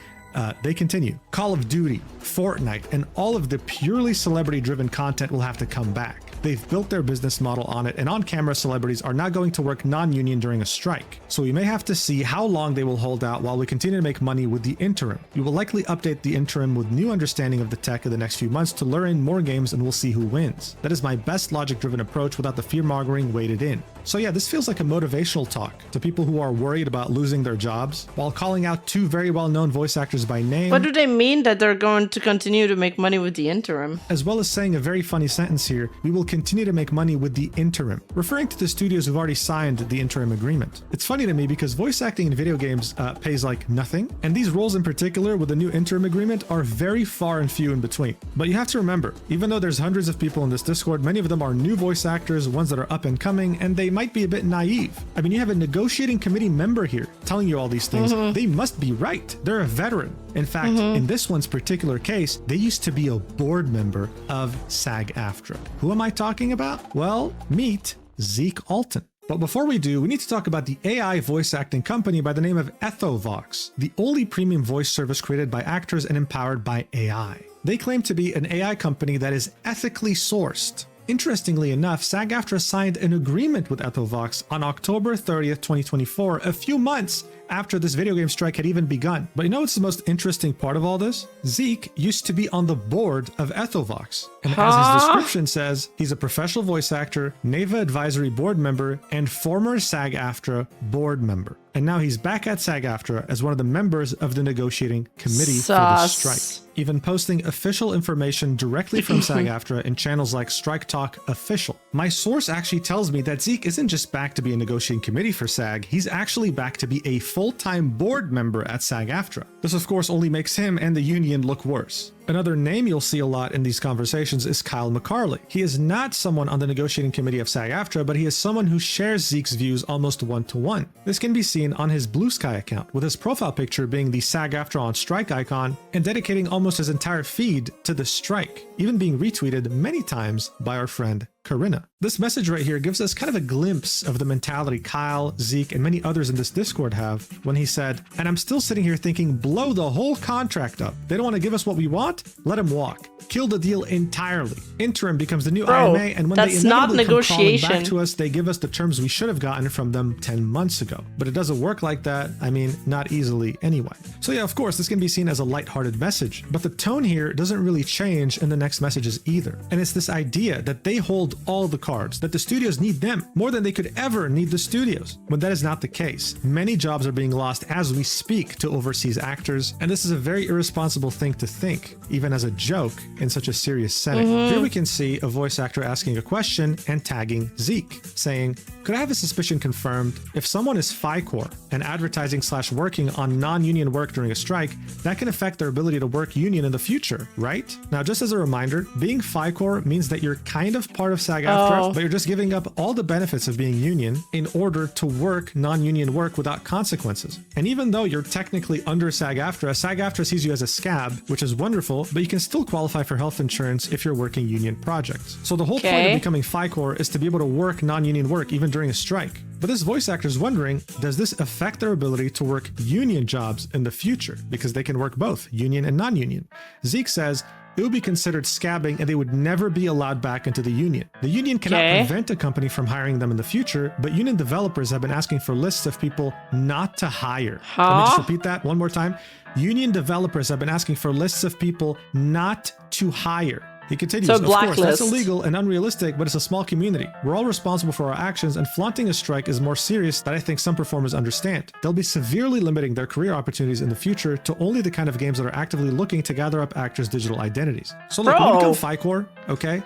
They continue. Call of Duty, Fortnite, and all of the purely celebrity-driven content will have to come back. They've built their business model on it, and on-camera celebrities are not going to work non-union during a strike. So we may have to see how long they will hold out while we continue to make money with the interim. We will likely update the interim with new understanding of the tech in the next few months to lure in more games, and we'll see who wins. That is my best logic-driven approach without the fear-mongering weighted in. So yeah, this feels like a motivational talk to people who are worried about losing their jobs, while calling out 2 very well-known voice actors by name. What do they mean that they're going to continue to make money with the interim? As well as saying a very funny sentence here, we will continue to make money with the interim, referring to the studios who've already signed the interim agreement. It's funny to me because voice acting in video games pays like nothing, and these roles in particular with the new interim agreement are very far and few in between. But you have to remember, even though there's hundreds of people in this Discord, many of them are new voice actors, ones that are up and coming, and they might be a bit naive. I mean, you have a negotiating committee member here telling you all these things. They must be right. They're a veteran. In fact, in this one's particular case, they used to be a board member of SAG-AFTRA. Who am I talking about? Well, meet Zeke Alton. But before we do, we need to talk about the AI voice acting company by the name of Ethovox, the only premium voice service created by actors and empowered by AI. They claim to be an AI company that is ethically sourced. Interestingly enough, SAG-AFTRA signed an agreement with Ethovox on October 30th, 2024, a few months after this video game strike had even begun. But you know what's the most interesting part of all this? Zeke used to be on the board of Ethovox. And as his description says, he's a professional voice actor, NEVA advisory board member, and former SAG-AFTRA board member. And now he's back at SAG-AFTRA as one of the members of the negotiating committee for the strike. Even posting official information directly from SAG-AFTRA in channels like Strike Talk Official. My source actually tells me that Zeke isn't just back to be a negotiating committee for SAG, he's actually back to be a full-time board member at SAG-AFTRA. This of course only makes him and the union look worse. Another name you'll see a lot in these conversations is Kyle McCarley. He is not someone on the negotiating committee of SAG-AFTRA, but he is someone who shares Zeke's views almost one-to-one. This can be seen on his Blue Sky account, with his profile picture being the SAG-AFTRA on strike icon and dedicating almost his entire feed to the strike, even being retweeted many times by our friend Karina. This message right here gives us kind of a glimpse of the mentality Kyle, Zeke, and many others in this Discord have when he said, and I'm still sitting here thinking, blow the whole contract up. They don't want to give us what we want? Let them walk. Kill the deal entirely. Interim becomes the new IMA, and when they inevitably come crawling back to us, they give us the terms we should have gotten from them 10 months ago. But it doesn't work like that. I mean, not easily anyway. So yeah, of course, this can be seen as a lighthearted message, but the tone here doesn't really change in the next messages either. And it's this idea that they hold all the cards, that the studios need them more than they could ever need the studios, when that is not the case. Many jobs are being lost as we speak to overseas actors, and this is a very irresponsible thing to think, even as a joke in such a serious setting. Here we can see a voice actor asking a question and tagging Zeke, saying, could I have a suspicion confirmed? If someone is FICOR and advertising/working on non-union work during a strike, that can affect their ability to work union in the future, right? Now, just as a reminder, being FICOR means that you're kind of part of SAG-AFTRA, but you're just giving up all the benefits of being union in order to work non-union work without consequences. And even though you're technically under SAG-AFTRA, SAG-AFTRA sees you as a scab, which is wonderful, but you can still qualify for health insurance if you're working union projects. So the whole point of becoming FICOR is to be able to work non-union work even during a strike. But this voice actor is wondering, does this affect their ability to work union jobs in the future? Because they can work both, union and non-union. Zeke says, it would be considered scabbing and they would never be allowed back into the union. The union cannot prevent a company from hiring them in the future, but union developers have been asking for lists of people not to hire. Let me just repeat that one more time. Union developers have been asking for lists of people not to hire. He continues, of course, that's illegal and unrealistic, but it's a small community. We're all responsible for our actions, and flaunting a strike is more serious than I think some performers understand. They'll be severely limiting their career opportunities in the future to only the kind of games that are actively looking to gather up actors' digital identities. So look, when you become FICOR, okay?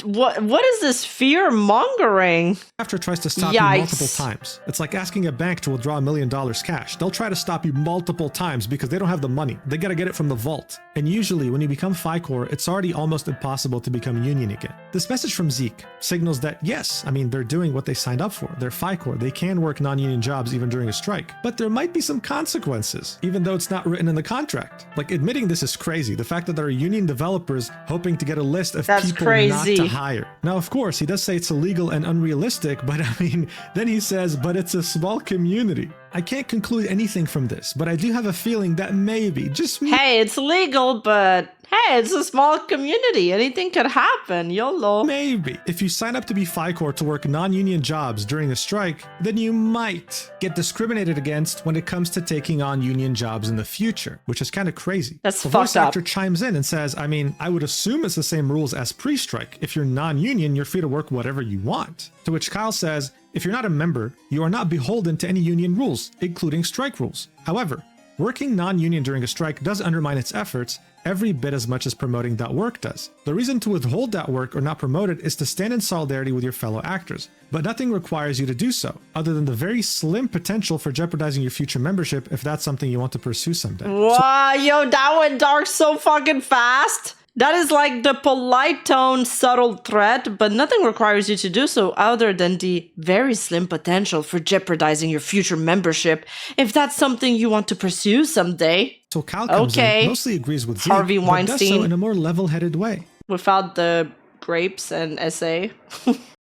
What is this fear-mongering? AFTRA tries to stop you multiple times. It's like asking a bank to withdraw $1 million cash. They'll try to stop you multiple times because they don't have the money. They gotta get it from the vault. And usually, when you become FICOR, it's already almost impossible to become union again. This message from Zeke signals that yes, I mean, they're doing what they signed up for. They're FICOR. They can work non-union jobs even during a strike. But there might be some consequences, even though it's not written in the contract. Like, admitting this is crazy. The fact that there are union developers hoping to get a list of people not to hire. Now, of course, he does say it's illegal and unrealistic, but I mean, then he says, but it's a small community. I can't conclude anything from this, but I do have a feeling that maybe, just hey, it's legal, but hey, it's a small community. Anything could happen, YOLO. Maybe. If you sign up to be FICOR to work non-union jobs during a strike, then you might get discriminated against when it comes to taking on union jobs in the future, which is kind of crazy. That's fucked up. The voice actor chimes in and says, I mean, I would assume it's the same rules as pre-strike. If you're non-union, you're free to work whatever you want. To which Kyle says, if you're not a member, you are not beholden to any union rules, including strike rules. However, Working non-union during a strike does undermine its efforts every bit as much as promoting that work does. The reason to withhold that work or not promote it is to stand in solidarity with your fellow actors, but nothing requires you to do so, other than the very slim potential for jeopardizing your future membership if that's something you want to pursue someday. Wow, yo, that went dark so fucking fast. That is like the polite tone, subtle threat, but nothing requires you to do so other than the very slim potential for jeopardizing your future membership if that's something you want to pursue someday. So Cal comes in, mostly agrees with Zeke, Harvey Weinstein, but does so in a more level-headed way. Without the grapes and essay.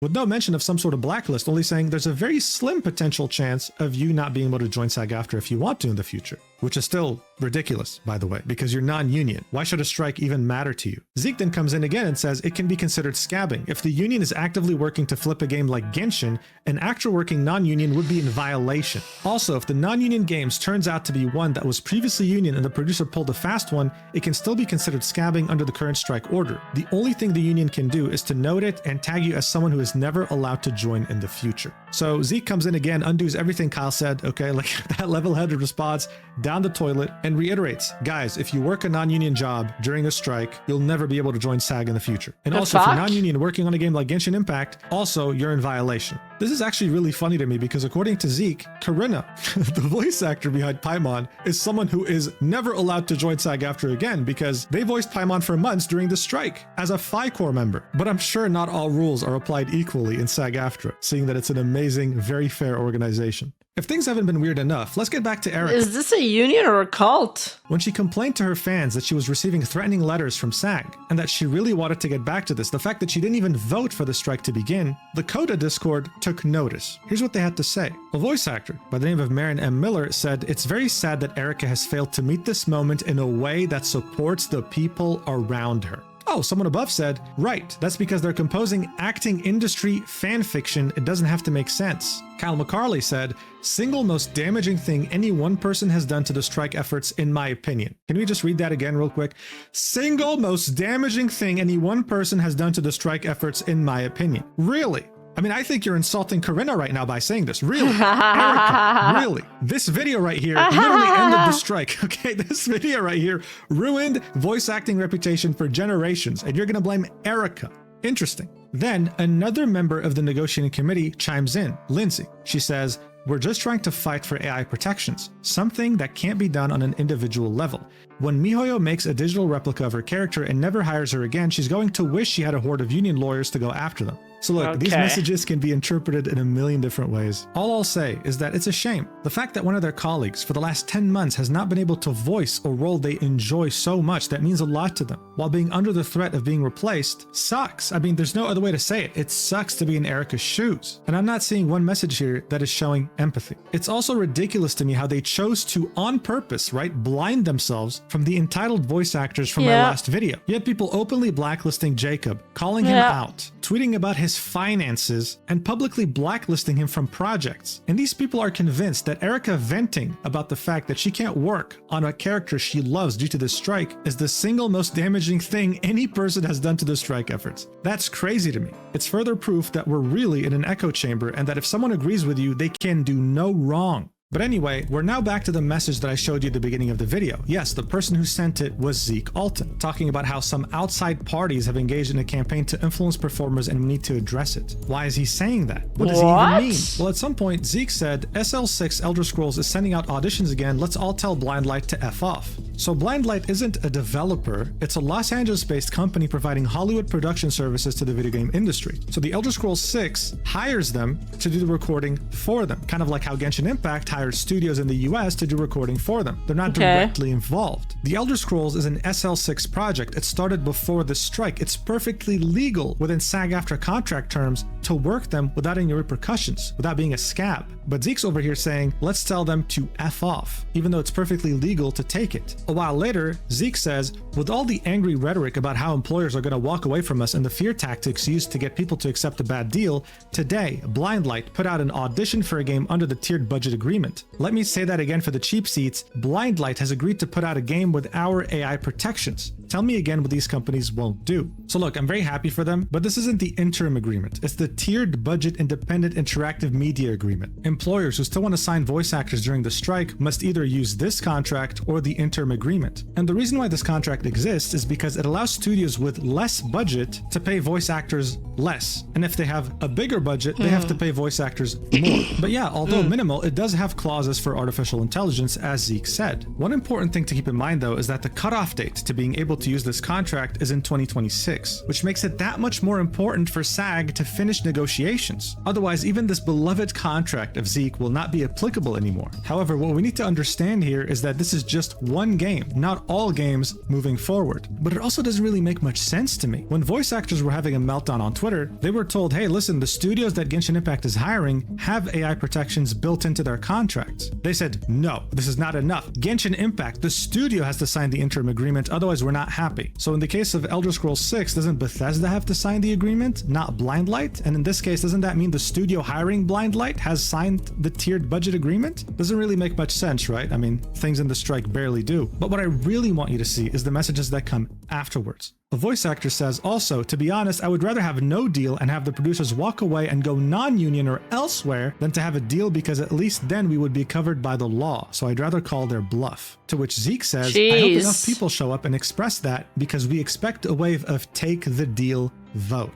With no mention of some sort of blacklist, only saying there's a very slim potential chance of you not being able to join SAG-AFTRA if you want to in the future. Which is still ridiculous, by the way, because you're non-union. Why should a strike even matter to you? Zeke then comes in again and says it can be considered scabbing. If the union is actively working to flip a game like Genshin, an actual working non-union would be in violation. Also, if the non-union games turns out to be one that was previously union and the producer pulled a fast one, it can still be considered scabbing under the current strike order. The only thing the union can do is to note it and tag you as someone who is never allowed to join in the future. So Zeke comes in again, undoes everything Kyle said, okay, like that level-headed response, down the toilet, and reiterates, guys, if you work a non-union job during a strike, you'll never be able to join SAG in the future. And also, if you're non-union working on a game like Genshin Impact, also, you're in violation. This is actually really funny to me because according to Zeke, Karina, the voice actor behind Paimon, is someone who is never allowed to join SAG-AFTRA again because they voiced Paimon for months during the strike as a FI-Corps member. But I'm sure not all rules are applied equally in SAG-AFTRA, seeing that it's an amazing, very fair organization. If things haven't been weird enough, let's get back to Erica. Is this a union or a cult? When she complained to her fans that she was receiving threatening letters from SAG, and that she really wanted to get back to this, the fact that she didn't even vote for the strike to begin, the CODA Discord took notice. Here's what they had to say. A voice actor by the name of Marin M. Miller said, "It's very sad that Erica has failed to meet this moment in a way that supports the people around her." Oh, someone above said, right, that's because they're composing acting industry fan fiction. It doesn't have to make sense. Kyle McCarley said, single most damaging thing any one person has done to the strike efforts, in my opinion. Can we just read that again real quick? Single most damaging thing any one person has done to the strike efforts, in my opinion. Really? I mean, I think you're insulting Karina right now by saying this. Really? Erica, really? This video right here literally ended the strike, okay? This video right here ruined voice acting reputation for generations, and you're gonna blame Erica. Interesting. Then another member of the negotiating committee chimes in, Lindsay. She says, we're just trying to fight for AI protections, something that can't be done on an individual level. When Mihoyo makes a digital replica of her character and never hires her again, she's going to wish she had a horde of union lawyers to go after them. So look, these messages can be interpreted in a million different ways. All I'll say is that it's a shame. The fact that one of their colleagues for the last 10 months has not been able to voice a role they enjoy so much that means a lot to them, while being under the threat of being replaced, sucks. I mean, there's no other way to say it. It sucks to be in Erica's shoes. And I'm not seeing one message here that is showing empathy. It's also ridiculous to me how they chose to, on purpose, right, blind themselves from the entitled voice actors from our last video. Yet people openly blacklisting Jacob, calling him out, tweeting about his finances, and publicly blacklisting him from projects. And these people are convinced that Erica venting about the fact that she can't work on a character she loves due to this strike is the single most damaging thing any person has done to the strike efforts. That's crazy to me. It's further proof that we're really in an echo chamber and that if someone agrees with you, they can do no wrong. But anyway, we're now back to the message that I showed you at the beginning of the video. Yes, the person who sent it was Zeke Alton, talking about how some outside parties have engaged in a campaign to influence performers and we need to address it. Why is he saying that? What does he even mean? Well, at some point, Zeke said, SL6 Elder Scrolls is sending out auditions again, let's all tell Blindlight to F off. So Blindlight isn't a developer, it's a Los Angeles-based company providing Hollywood production services to the video game industry. So the Elder Scrolls 6 hires them to do the recording for them, kind of like how Genshin Impact hires studios in the US to do recording for them. They're not directly involved. The Elder Scrolls is an SL6 project. It started before the strike. It's perfectly legal within SAG-AFTRA contract terms to work them without any repercussions, without being a scab. But Zeke's over here saying, let's tell them to F off, even though it's perfectly legal to take it. A while later, Zeke says, with all the angry rhetoric about how employers are going to walk away from us and the fear tactics used to get people to accept a bad deal, today, Blindlight put out an audition for a game under the tiered budget agreement. Let me say that again for the cheap seats. Blindlight has agreed to put out a game with our AI protections. Tell me again what these companies won't do. So look, I'm very happy for them, but this isn't the interim agreement. It's the tiered budget independent interactive media agreement. Employers who still want to sign voice actors during the strike must either use this contract or the interim agreement. And the reason why this contract exists is because it allows studios with less budget to pay voice actors less. And if they have a bigger budget, they have to pay voice actors more. But yeah, although minimal, it does have clauses for artificial intelligence, as Zeke said. One important thing to keep in mind though is that the cutoff date to being able to use this contract is in 2026, which makes it that much more important for SAG to finish negotiations. Otherwise, even this beloved contract of Zeke will not be applicable anymore. However, what we need to understand here is that this is just one game, not all games moving forward. But it also doesn't really make much sense to me. When voice actors were having a meltdown on Twitter, they were told, hey, listen, the studios that Genshin Impact is hiring have AI protections built into their contracts. They said, no, this is not enough. Genshin Impact, the studio has to sign the interim agreement, otherwise we're not happy. So in the case of Elder Scrolls 6, doesn't Bethesda have to sign the agreement, not Blindlight? And in this case, doesn't that mean the studio hiring Blindlight has signed the tiered budget agreement? Doesn't really make much sense, right? I mean, things in the strike barely do. But what I really want you to see is the messages that come afterwards. A voice actor says, also, to be honest, I would rather have no deal and have the producers walk away and go non-union or elsewhere than to have a deal, because at least then we would be covered by the law. So I'd rather call their bluff. To which Zeke says, I hope enough people show up and express that, because we expect a wave of take the deal vote.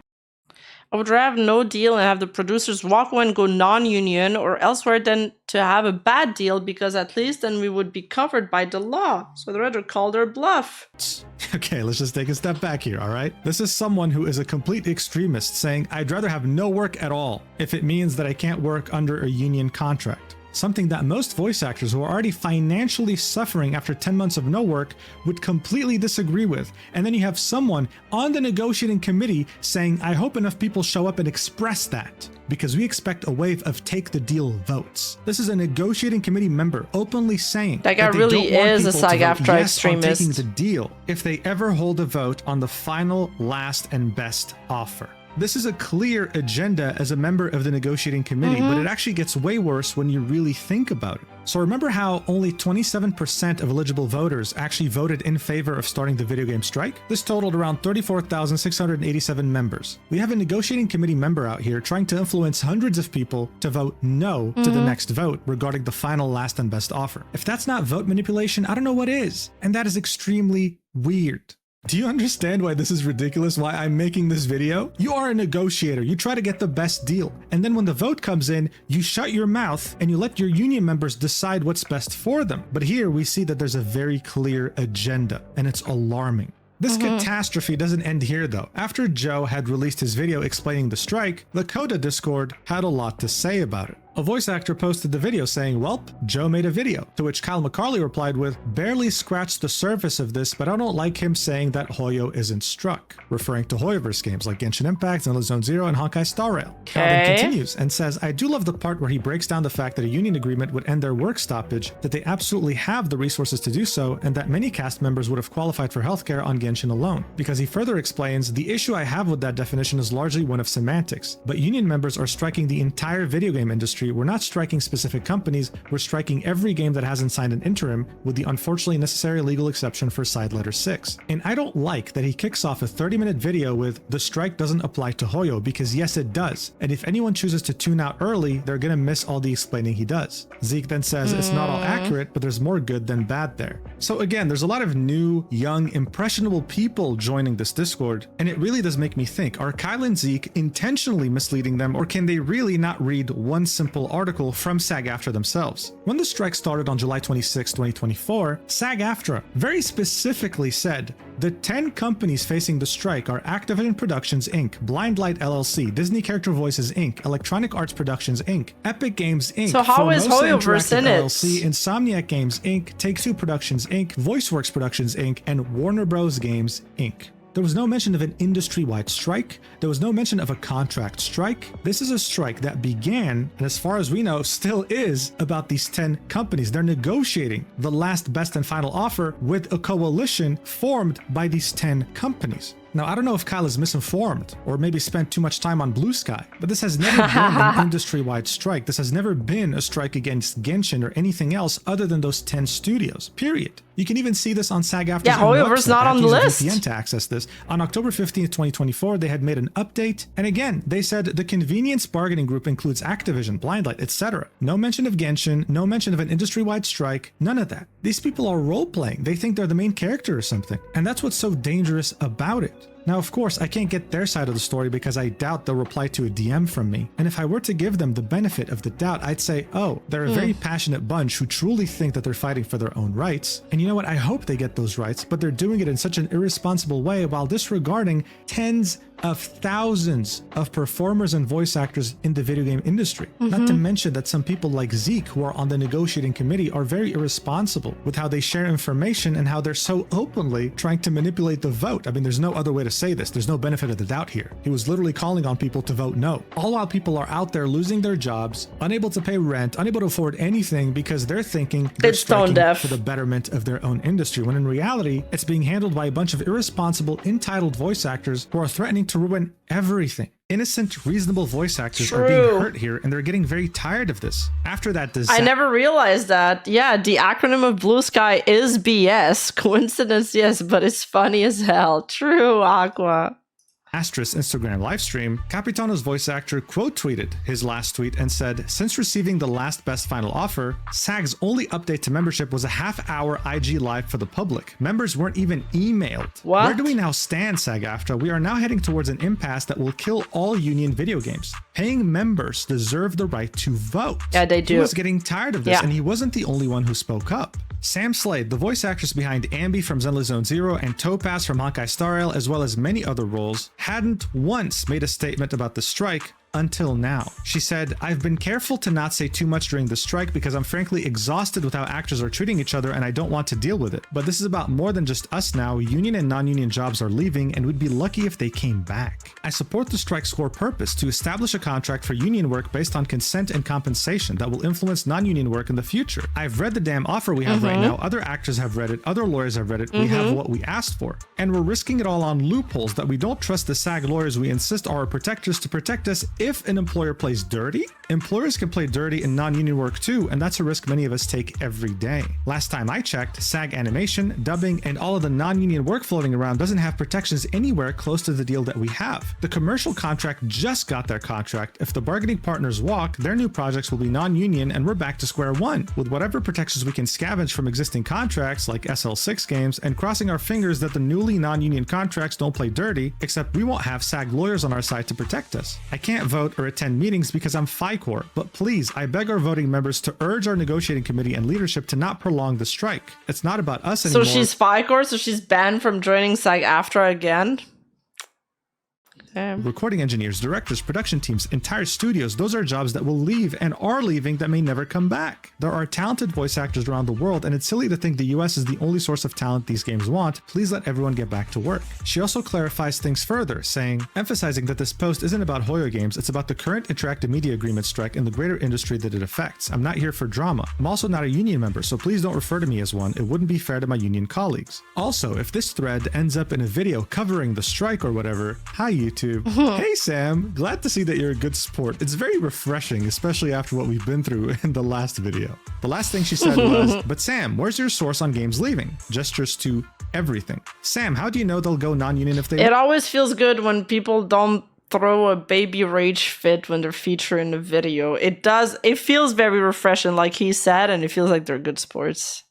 I would rather have no deal and have the producers walk away and go non-union or elsewhere than to have a bad deal, because at least then we would be covered by the law. So I'd rather call their bluff. Okay, let's just take a step back here, all right? This is someone who is a complete extremist saying, I'd rather have no work at all if it means that I can't work under a union contract. Something that most voice actors who are already financially suffering after 10 months of no work would completely disagree with. And then you have someone on the negotiating committee saying, I hope enough people show up and express that, because we expect a wave of take the deal votes. This is a negotiating committee member openly saying that guy really is a SAG-AFTRA extremist. Taking the deal if they ever hold a vote on the final, last, and best offer. This is a clear agenda as a member of the negotiating committee, but it actually gets way worse when you really think about it. So remember how only 27% of eligible voters actually voted in favor of starting the video game strike? This totaled around 34,687 members. We have a negotiating committee member out here trying to influence hundreds of people to vote no to the next vote regarding the final, last, and best offer. If that's not vote manipulation, I don't know what is. And that is extremely weird. Do you understand why this is ridiculous, why I'm making this video? You are a negotiator, you try to get the best deal. And then when the vote comes in, you shut your mouth and you let your union members decide what's best for them. But here we see that there's a very clear agenda, and it's alarming. This catastrophe doesn't end here though. After Joe had released his video explaining the strike, the CODA Discord had a lot to say about it. A voice actor posted the video saying, welp, Joe made a video, to which Kyle McCarley replied with, barely scratched the surface of this, but I don't like him saying that Hoyo isn't struck, referring to Hoyoverse games like Genshin Impact, Zenless Zone Zero, and Honkai Star Rail. Kyle then continues and says, I do love the part where he breaks down the fact that a union agreement would end their work stoppage, that they absolutely have the resources to do so, and that many cast members would have qualified for healthcare on Genshin alone. Because he further explains, the issue I have with that definition is largely one of semantics, but union members are striking the entire video game industry. We're not striking specific companies, we're striking every game that hasn't signed an interim, with the unfortunately necessary legal exception for side letter 6. And I don't like that he kicks off a 30-minute video with, the strike doesn't apply to Hoyo, because yes it does, and if anyone chooses to tune out early, they're gonna miss all the explaining he does. Zeke then says it's not all accurate, but there's more good than bad there. So again, there's a lot of new, young, impressionable people joining this Discord, and it really does make me think, are Kyle and Zeke intentionally misleading them, or can they really not read one simple article from SAG-AFTRA themselves? When the strike started on July 26, 2024, SAG-AFTRA very specifically said, the 10 companies facing the strike are Activision Productions Inc., Blindlight LLC, Disney Character Voices Inc., Electronic Arts Productions Inc., Epic Games Inc., so how is Hoyoverse in it? LLC, Insomniac Games Inc., Take-Two Productions Inc., VoiceWorks Productions Inc., and Warner Bros. Games Inc. There was no mention of an industry-wide strike. There was no mention of a contract strike. This is a strike that began, and as far as we know, still is, about these 10 companies. They're negotiating the last, best, and final offer with a coalition formed by these 10 companies. Now, I don't know if Kyle is misinformed or maybe spent too much time on Blue Sky, but this has never been an industry-wide strike. This has never been a strike against Genshin or anything else other than those 10 studios, period. You can even see this on SAG-AFTRA's yeah, Hololive's not on the list. VPN to access this. On October 15th, 2024, they had made an update. And again, they said the convenience bargaining group includes Activision, Blindlight, etc. No mention of Genshin, no mention of an industry-wide strike, none of that. These people are role-playing. They think they're the main character or something. And that's what's so dangerous about it. Now, of course, I can't get their side of the story because I doubt they'll reply to a DM from me. And if I were to give them the benefit of the doubt, I'd say, oh, they're a very passionate bunch who truly think that they're fighting for their own rights. And you know what? I hope they get those rights, but they're doing it in such an irresponsible way while disregarding tens of thousands of performers and voice actors in the video game industry. Not to mention that some people like Zeke, who are on the negotiating committee, are very irresponsible with how they share information and how they're so openly trying to manipulate the vote. I mean, there's no other way to say this. There's no benefit of the doubt here. He was literally calling on people to vote no. All while people are out there losing their jobs, unable to pay rent, unable to afford anything because they're thinking they're striking for the betterment of their own industry, when in reality, it's being handled by a bunch of irresponsible, entitled voice actors who are threatening to ruin everything. Innocent, reasonable voice actors are being hurt here, and they're getting very tired of this. After that disaster, I never realized that. Yeah, the acronym of Blue Sky is BS. Coincidence, yes, but it's funny as hell. True, Aqua. Instagram livestream, Capitano's voice actor quote tweeted his last tweet and said, since receiving the last best final offer, SAG's only update to membership was a half-hour IG live for the public. Members weren't even emailed. What? Where do we now stand, SAG-AFTRA? We are now heading towards an impasse that will kill all union video games. Paying members deserve the right to vote. Yeah, they do. He was getting tired of this, and he wasn't the only one who spoke up. Sam Slade, the voice actress behind Ambi from Zenless Zone Zero and Topaz from Honkai Star Rail, as well as many other roles, hadn't once made a statement about the strike until now. She said, I've been careful to not say too much during the strike because I'm frankly exhausted with how actors are treating each other and I don't want to deal with it. But this is about more than just us now. Union and non-union jobs are leaving and we'd be lucky if they came back. I support the strike's core purpose to establish a contract for union work based on consent and compensation that will influence non-union work in the future. I've read the damn offer we have right now. Other actors have read it. Other lawyers have read it. We have what we asked for. And we're risking it all on loopholes that we don't trust the SAG lawyers we insist are our protectors to protect us. If an employer plays dirty, employers can play dirty in non-union work too, and that's a risk many of us take every day. Last time I checked, SAG animation, dubbing, and all of the non-union work floating around doesn't have protections anywhere close to the deal that we have. The commercial contract just got their contract. If the bargaining partners walk, their new projects will be non-union and we're back to square one, with whatever protections we can scavenge from existing contracts like SL6 games, and crossing our fingers that the newly non-union contracts don't play dirty, except we won't have SAG lawyers on our side to protect us. I can't vote or attend meetings because I'm FICOR, but please, I beg our voting members to urge our negotiating committee and leadership to not prolong the strike. It's not about us anymore. So she's FICOR, so she's banned from joining SAG-AFTRA again? Recording engineers, directors, production teams, entire studios, those are jobs that will leave and are leaving that may never come back. There are talented voice actors around the world, and it's silly to think the US is the only source of talent these games want. Please let everyone get back to work. She also clarifies things further, emphasizing that this post isn't about Hoyo games, it's about the current interactive media agreement strike and the greater industry that it affects. I'm not here for drama. I'm also not a union member, so please don't refer to me as one. It wouldn't be fair to my union colleagues. Also, if this thread ends up in a video covering the strike or whatever, hi YouTube. Hey Sam, glad to see that you're a good sport. It's very refreshing, especially after what we've been through in the last video. The last thing she said was, but Sam, where's your source on games leaving? Gestures to everything. Sam, how do you know they'll go non-union if they... It always feels good when people don't throw a baby rage fit when they're featured in a video. It feels very refreshing, like he said, and it feels like they're good sports.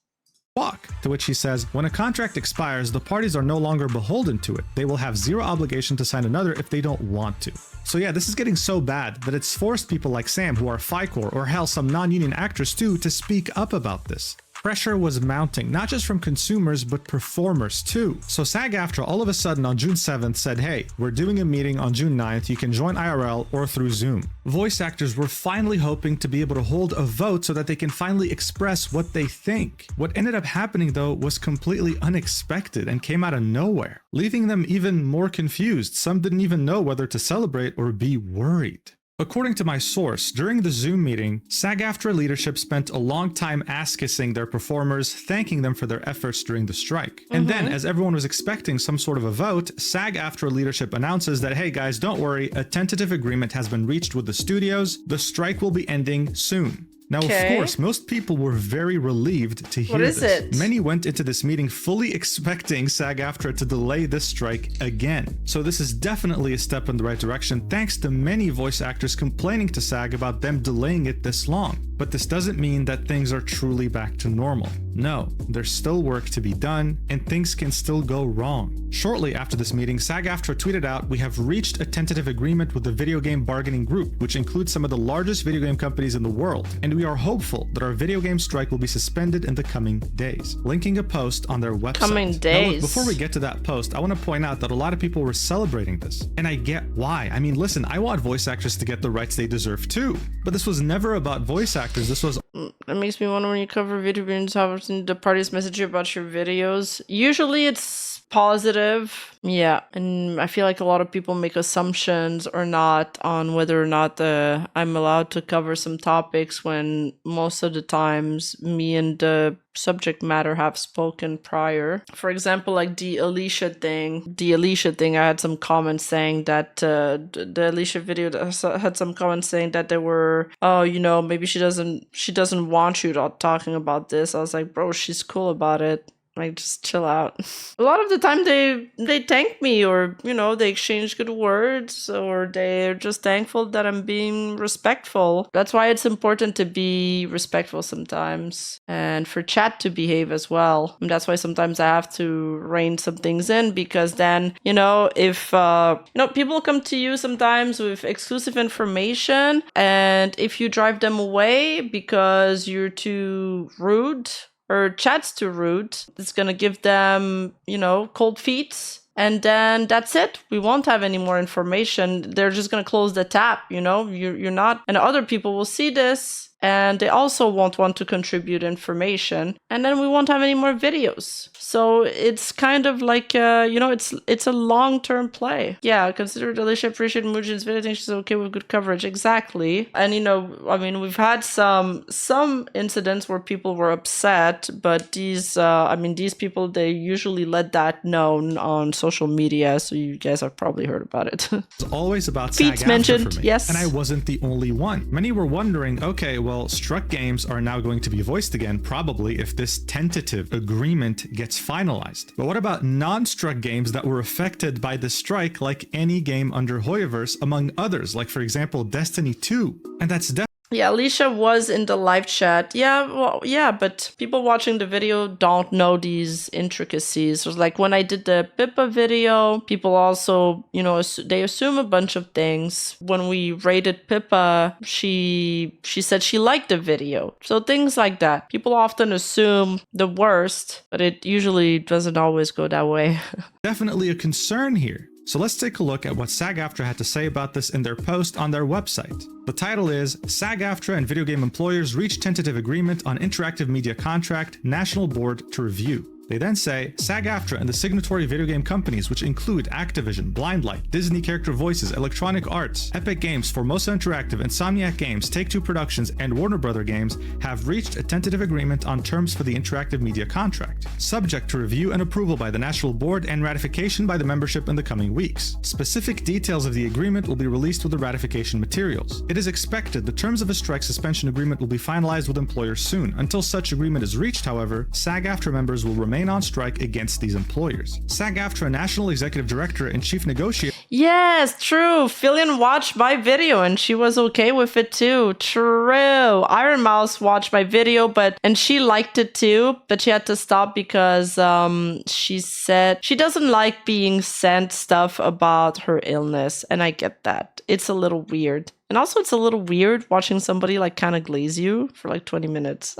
Walk. To which he says, when a contract expires, the parties are no longer beholden to it. They will have zero obligation to sign another if they don't want to. So yeah, this is getting so bad that it's forced people like Sam, who are FICOR, or hell, some non-union actors too, to speak up about this. Pressure was mounting, not just from consumers, but performers too. So SAG-AFTRA all of a sudden on June 7th said, hey, we're doing a meeting on June 9th. You can join IRL or through Zoom. Voice actors were finally hoping to be able to hold a vote so that they can finally express what they think. What ended up happening though was completely unexpected and came out of nowhere, leaving them even more confused. Some didn't even know whether to celebrate or be worried. According to my source, during the Zoom meeting, SAG-AFTRA leadership spent a long time ass-kissing their performers, thanking them for their efforts during the strike. And then, as everyone was expecting some sort of a vote, SAG-AFTRA leadership announces that, hey guys, don't worry, a tentative agreement has been reached with the studios. The strike will be ending soon. Now, of course, most people were very relieved to hear this. Many went into this meeting fully expecting SAG-AFTRA to delay this strike again. So this is definitely a step in the right direction, thanks to many voice actors complaining to SAG about them delaying it this long. But this doesn't mean that things are truly back to normal. No, there's still work to be done, and things can still go wrong. Shortly after this meeting, SAG-AFTRA tweeted out, "We have reached a tentative agreement with the video game bargaining group, which includes some of the largest video game companies in the world, and we are hopeful that our video game strike will be suspended in the coming days," linking a post on their website. Coming days. Now, look, before we get to that post, I want to point out that a lot of people were celebrating this, and I get why. I mean, listen, I want voice actors to get the rights they deserve too, but this was never about voice actors. This was... That makes me wonder, when you cover video games, how often the parties message you about your videos. Usually it's positive. Yeah, and I feel like a lot of people make assumptions or not on whether or not I'm allowed to cover some topics, when most of the times me and the subject matter have spoken prior. For example, like the Alicia thing, I had some comments saying that the Alicia video had some comments saying that they were, oh, you know, maybe she doesn't want you talking about this. I was like, bro, she's cool about it. Like, just chill out. A lot of the time they thank me, or, you know, they exchange good words, or they're just thankful that I'm being respectful. That's why it's important to be respectful sometimes, and for chat to behave as well. And that's why sometimes I have to rein some things in, because then, you know, if people come to you sometimes with exclusive information, and if you drive them away because you're too rude, or chat's too rude, it's gonna give them, you know, cold feet. And then that's it. We won't have any more information. They're just gonna close the tap, you know? You're not... And other people will see this, and they also won't want to contribute information. And then we won't have any more videos. So it's kind of like, you know, it's a long-term play. Yeah, consider Alicia appreciated Mujin's video. I think she's okay with good coverage. Exactly. And, you know, I mean, we've had some incidents where people were upset, but these people, they usually let that known on social media. So you guys have probably heard about it. It's always about SAG-AFTRA mentioned, for me. Yes. And I wasn't the only one. Many were wondering, okay, well, struck games are now going to be voiced again, probably, if this tentative agreement gets finalized. But what about non-struck games that were affected by the strike, like any game under Hoyoverse, among others, like, for example, Destiny 2? And that's yeah, Alicia was in the live chat. Yeah, well, yeah, but people watching the video don't know these intricacies. So, like, when I did the Pippa video, people also, you know, they assume a bunch of things. When we rated Pippa, she said she liked the video. So things like that. People often assume the worst, but it usually doesn't always go that way. Definitely a concern here. So let's take a look at what SAG-AFTRA had to say about this in their post on their website. The title is, SAG-AFTRA and video game employers reach tentative agreement on interactive media contract, National Board to review. They then say, SAG-AFTRA and the signatory video game companies, which include Activision, Blindlight, Disney Character Voices, Electronic Arts, Epic Games, Formosa Interactive, Insomniac Games, Take-Two Productions, and Warner Bros. Games, have reached a tentative agreement on terms for the interactive media contract, subject to review and approval by the National Board and ratification by the membership in the coming weeks. Specific details of the agreement will be released with the ratification materials. It is expected the terms of a strike suspension agreement will be finalized with employers soon. Until such agreement is reached, however, SAG-AFTRA members will remain on strike against these employers. SAG-AFTRA National Executive Director and Chief Negotiator... Yes, true. Fillion watched my video and she was okay with it too. True. Iron Mouse watched my video, and she liked it too, but she had to stop because she said she doesn't like being sent stuff about her illness, and I get that. It's a little weird. And also, it's a little weird watching somebody like kind of glaze you for like 20 minutes.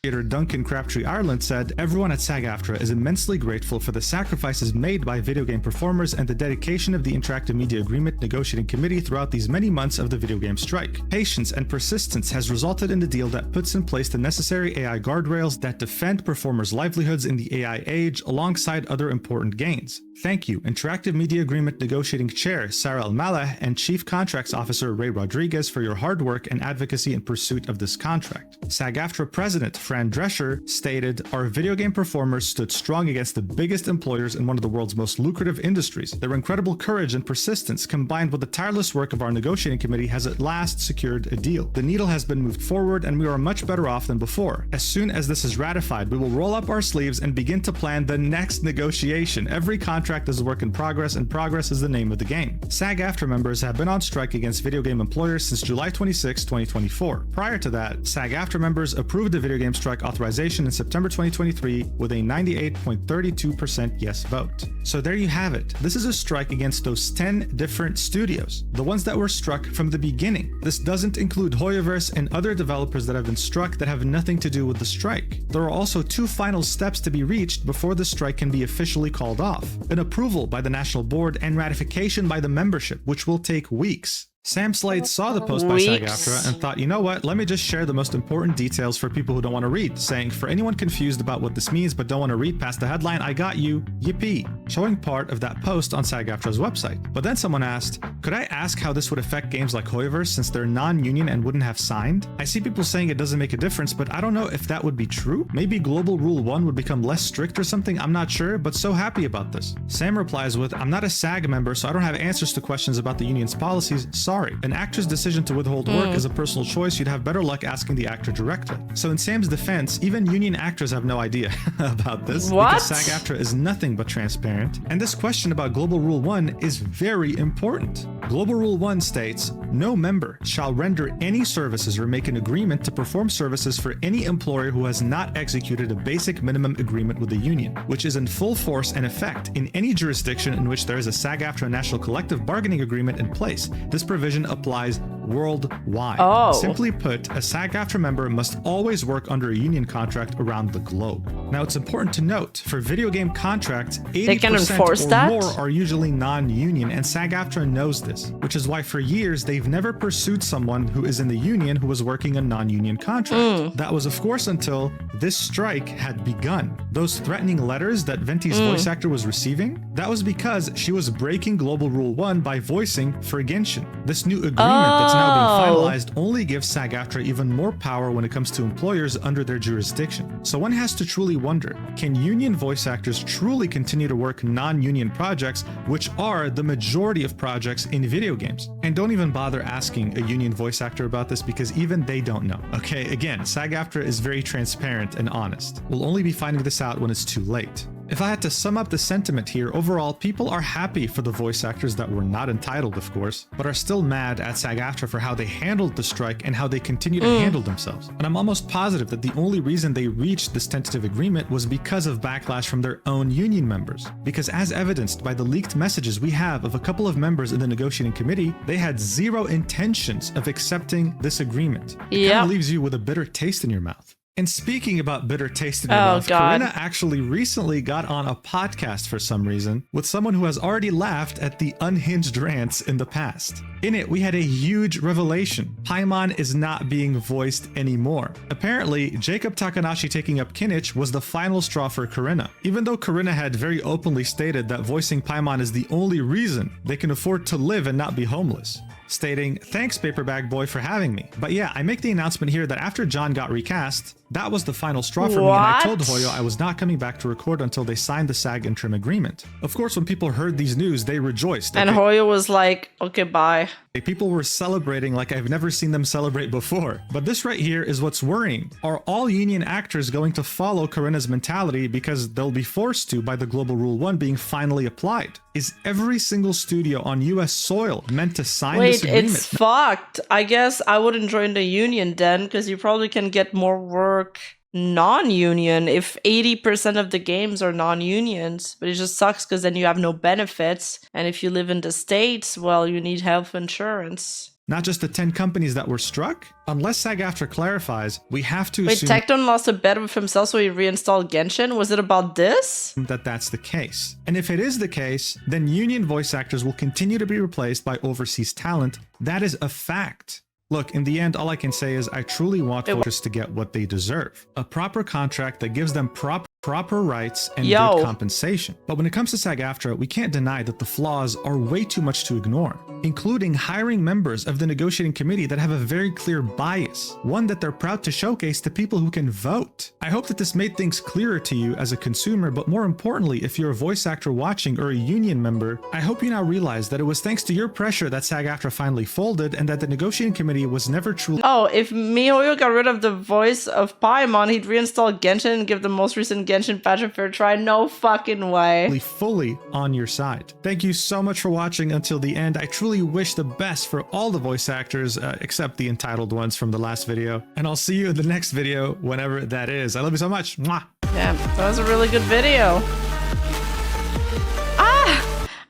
Creator Duncan Crabtree Ireland said, "Everyone at SAG-AFTRA is immensely grateful for the sacrifices made by video game performers and the dedication of the Interactive Media Agreement Negotiating Committee throughout these many months of the video game strike. Patience and persistence has resulted in a deal that puts in place the necessary AI guardrails that defend performers' livelihoods in the AI age alongside other important gains. Thank you, Interactive Media Agreement Negotiating Chair Sarah El-Maleh and Chief Contracts Officer Ray Rodriguez for your hard work and advocacy in pursuit of this contract." SAG-AFTRA President Fran Drescher stated, "Our video game performers stood strong against the biggest employers in one of the world's most lucrative industries. Their incredible courage and persistence, combined with the tireless work of our negotiating committee, has at last secured a deal. The needle has been moved forward and we are much better off than before. As soon as this is ratified, we will roll up our sleeves and begin to plan the next negotiation. Every contract is a work in progress, and progress is the name of the game." SAG-AFTRA members have been on strike against video game employers since July 26, 2024. Prior to that, SAG-AFTRA members approved the video game strike authorization in September 2023 with a 98.32% yes vote. So there you have it. This is a strike against those 10 different studios, the ones that were struck from the beginning. This doesn't include Hoyoverse and other developers that have been struck that have nothing to do with the strike. There are also 2 final steps to be reached before the strike can be officially called off: an approval by the National Board and ratification by the membership, which will take weeks. Sam Slade saw the post by SAG-AFTRA and thought, you know what, let me just share the most important details for people who don't want to read, saying, "For anyone confused about what this means but don't want to read past the headline, I got you, yippee," showing part of that post on SAG-AFTRA's website. But then someone asked, could I ask how this would affect games like Hoyoverse since they're non-union and wouldn't have signed? I see people saying it doesn't make a difference, but I don't know if that would be true. Maybe Global Rule 1 would become less strict or something, I'm not sure, but so happy about this. Sam replies with, "I'm not a SAG member, so I don't have answers to questions about the union's policies, sorry. An actor's decision to withhold work is a personal choice, you'd have better luck asking the actor directly." So in Sam's defense, even union actors have no idea about this. What? Because SAG-AFTRA is nothing but transparent. And this question about Global Rule 1 is very important. Global Rule 1 states, "No member shall render any services or make an agreement to perform services for any employer who has not executed a basic minimum agreement with the union, which is in full force and effect in any jurisdiction in which there is a SAG-AFTRA National Collective Bargaining Agreement in place. This provision applies worldwide." Oh. Simply put, a SAG-AFTRA member must always work under a union contract around the globe. Now, it's important to note, for video game contracts, 80% or more are usually non-union, and SAG-AFTRA knows this, which is why for years they've never pursued someone who is in the union who was working a non-union contract. That was, of course, until this strike had begun. Those threatening letters that Venti's voice actor was receiving, that was because she was breaking Global Rule 1 by voicing for Genshin. This new agreement that's now being finalized only gives SAG-AFTRA even more power when it comes to employers under their jurisdiction. So one has to truly wonder, can union voice actors truly continue to work non-union projects, which are the majority of projects in video games? And don't even bother asking a union voice actor about this because even they don't know. Okay, again, SAG-AFTRA is very transparent and honest. We'll only be finding this out when it's too late. If I had to sum up the sentiment here, overall, people are happy for the voice actors that were not entitled, of course, but are still mad at SAG-AFTRA for how they handled the strike and how they continue to handle themselves. And I'm almost positive that the only reason they reached this tentative agreement was because of backlash from their own union members. Because as evidenced by the leaked messages we have of a couple of members in the negotiating committee, they had zero intentions of accepting this agreement. It kind of leaves you with a bitter taste in your mouth. And speaking about bitter taste in your mouth, Karina actually recently got on a podcast for some reason with someone who has already laughed at the unhinged rants in the past. In it, we had a huge revelation. Paimon is not being voiced anymore. Apparently, Jacob Takanashi taking up Kinich was the final straw for Karina, even though Karina had very openly stated that voicing Paimon is the only reason they can afford to live and not be homeless, stating, "Thanks, Paperbag Boy, for having me. But yeah, I make the announcement here that after John got recast, that was the final straw for me, and I told Hoyo I was not coming back to record until they signed the SAG interim agreement." Of course, when people heard these news, they rejoiced. And Hoyo was like, okay, bye. People were celebrating like I've never seen them celebrate before. But this right here is what's worrying. Are all union actors going to follow Karina's mentality because they'll be forced to by the Global Rule 1 being finally applied? Is every single studio on US soil meant to sign this agreement? Wait, it's fucked. I guess I wouldn't join the union then, because you probably can get more work non-union if 80% of the games are non-unions, but it just sucks because then you have no benefits, and if you live in the States, well, you need health insurance. not just the 10 companies that were struck? Unless SAG-AFTRA clarifies, we have to Wait, assume Tecton lost a bet with himself, so he reinstalled Genshin? Was it about this? that that's the case. And if it is the case, then union voice actors will continue to be replaced by overseas talent. That is a fact. Look, in the end, all I can say is I truly want voices to get what they deserve. A proper contract that gives them proper rights and good compensation. But when it comes to SAG-AFTRA, we can't deny that the flaws are way too much to ignore, including hiring members of the negotiating committee that have a very clear bias, one that they're proud to showcase to people who can vote. I hope that this made things clearer to you as a consumer, but more importantly, if you're a voice actor watching or a union member, I hope you now realize that it was thanks to your pressure that SAG-AFTRA finally folded and that the negotiating committee was never truly— Oh, if MiHoYo got rid of the voice of Paimon, he'd reinstall Genshin and give the most recent Genshin patch a fair try? No fucking way. fully on your side. Thank you so much for watching until the end. I truly wish the best for all the voice actors, except the entitled ones from the last video. And I'll see you in the next video, whenever that is. I love you so much. Mwah. Yeah, that was a really good video.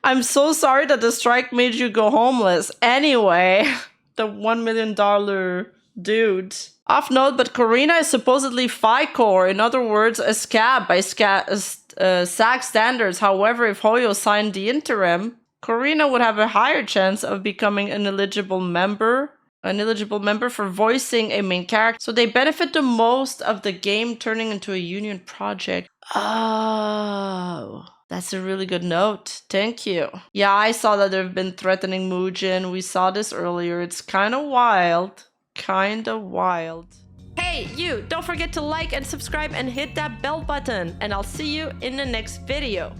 I'm so sorry that the strike made you go homeless. Anyway, the $1 million dude. Off note, but Karina is supposedly FICOR, in other words, a scab by SAG standards. However, if Hoyo signed the interim, Karina would have a higher chance of becoming an eligible member for voicing a main character. So they benefit the most of the game turning into a union project. Oh, that's a really good note. Thank you. Yeah, I saw that they've been threatening Mujin. We saw this earlier. It's kind of wild. Kinda wild. Hey, you! Don't forget to like and subscribe and hit that bell button. And I'll see you in the next video.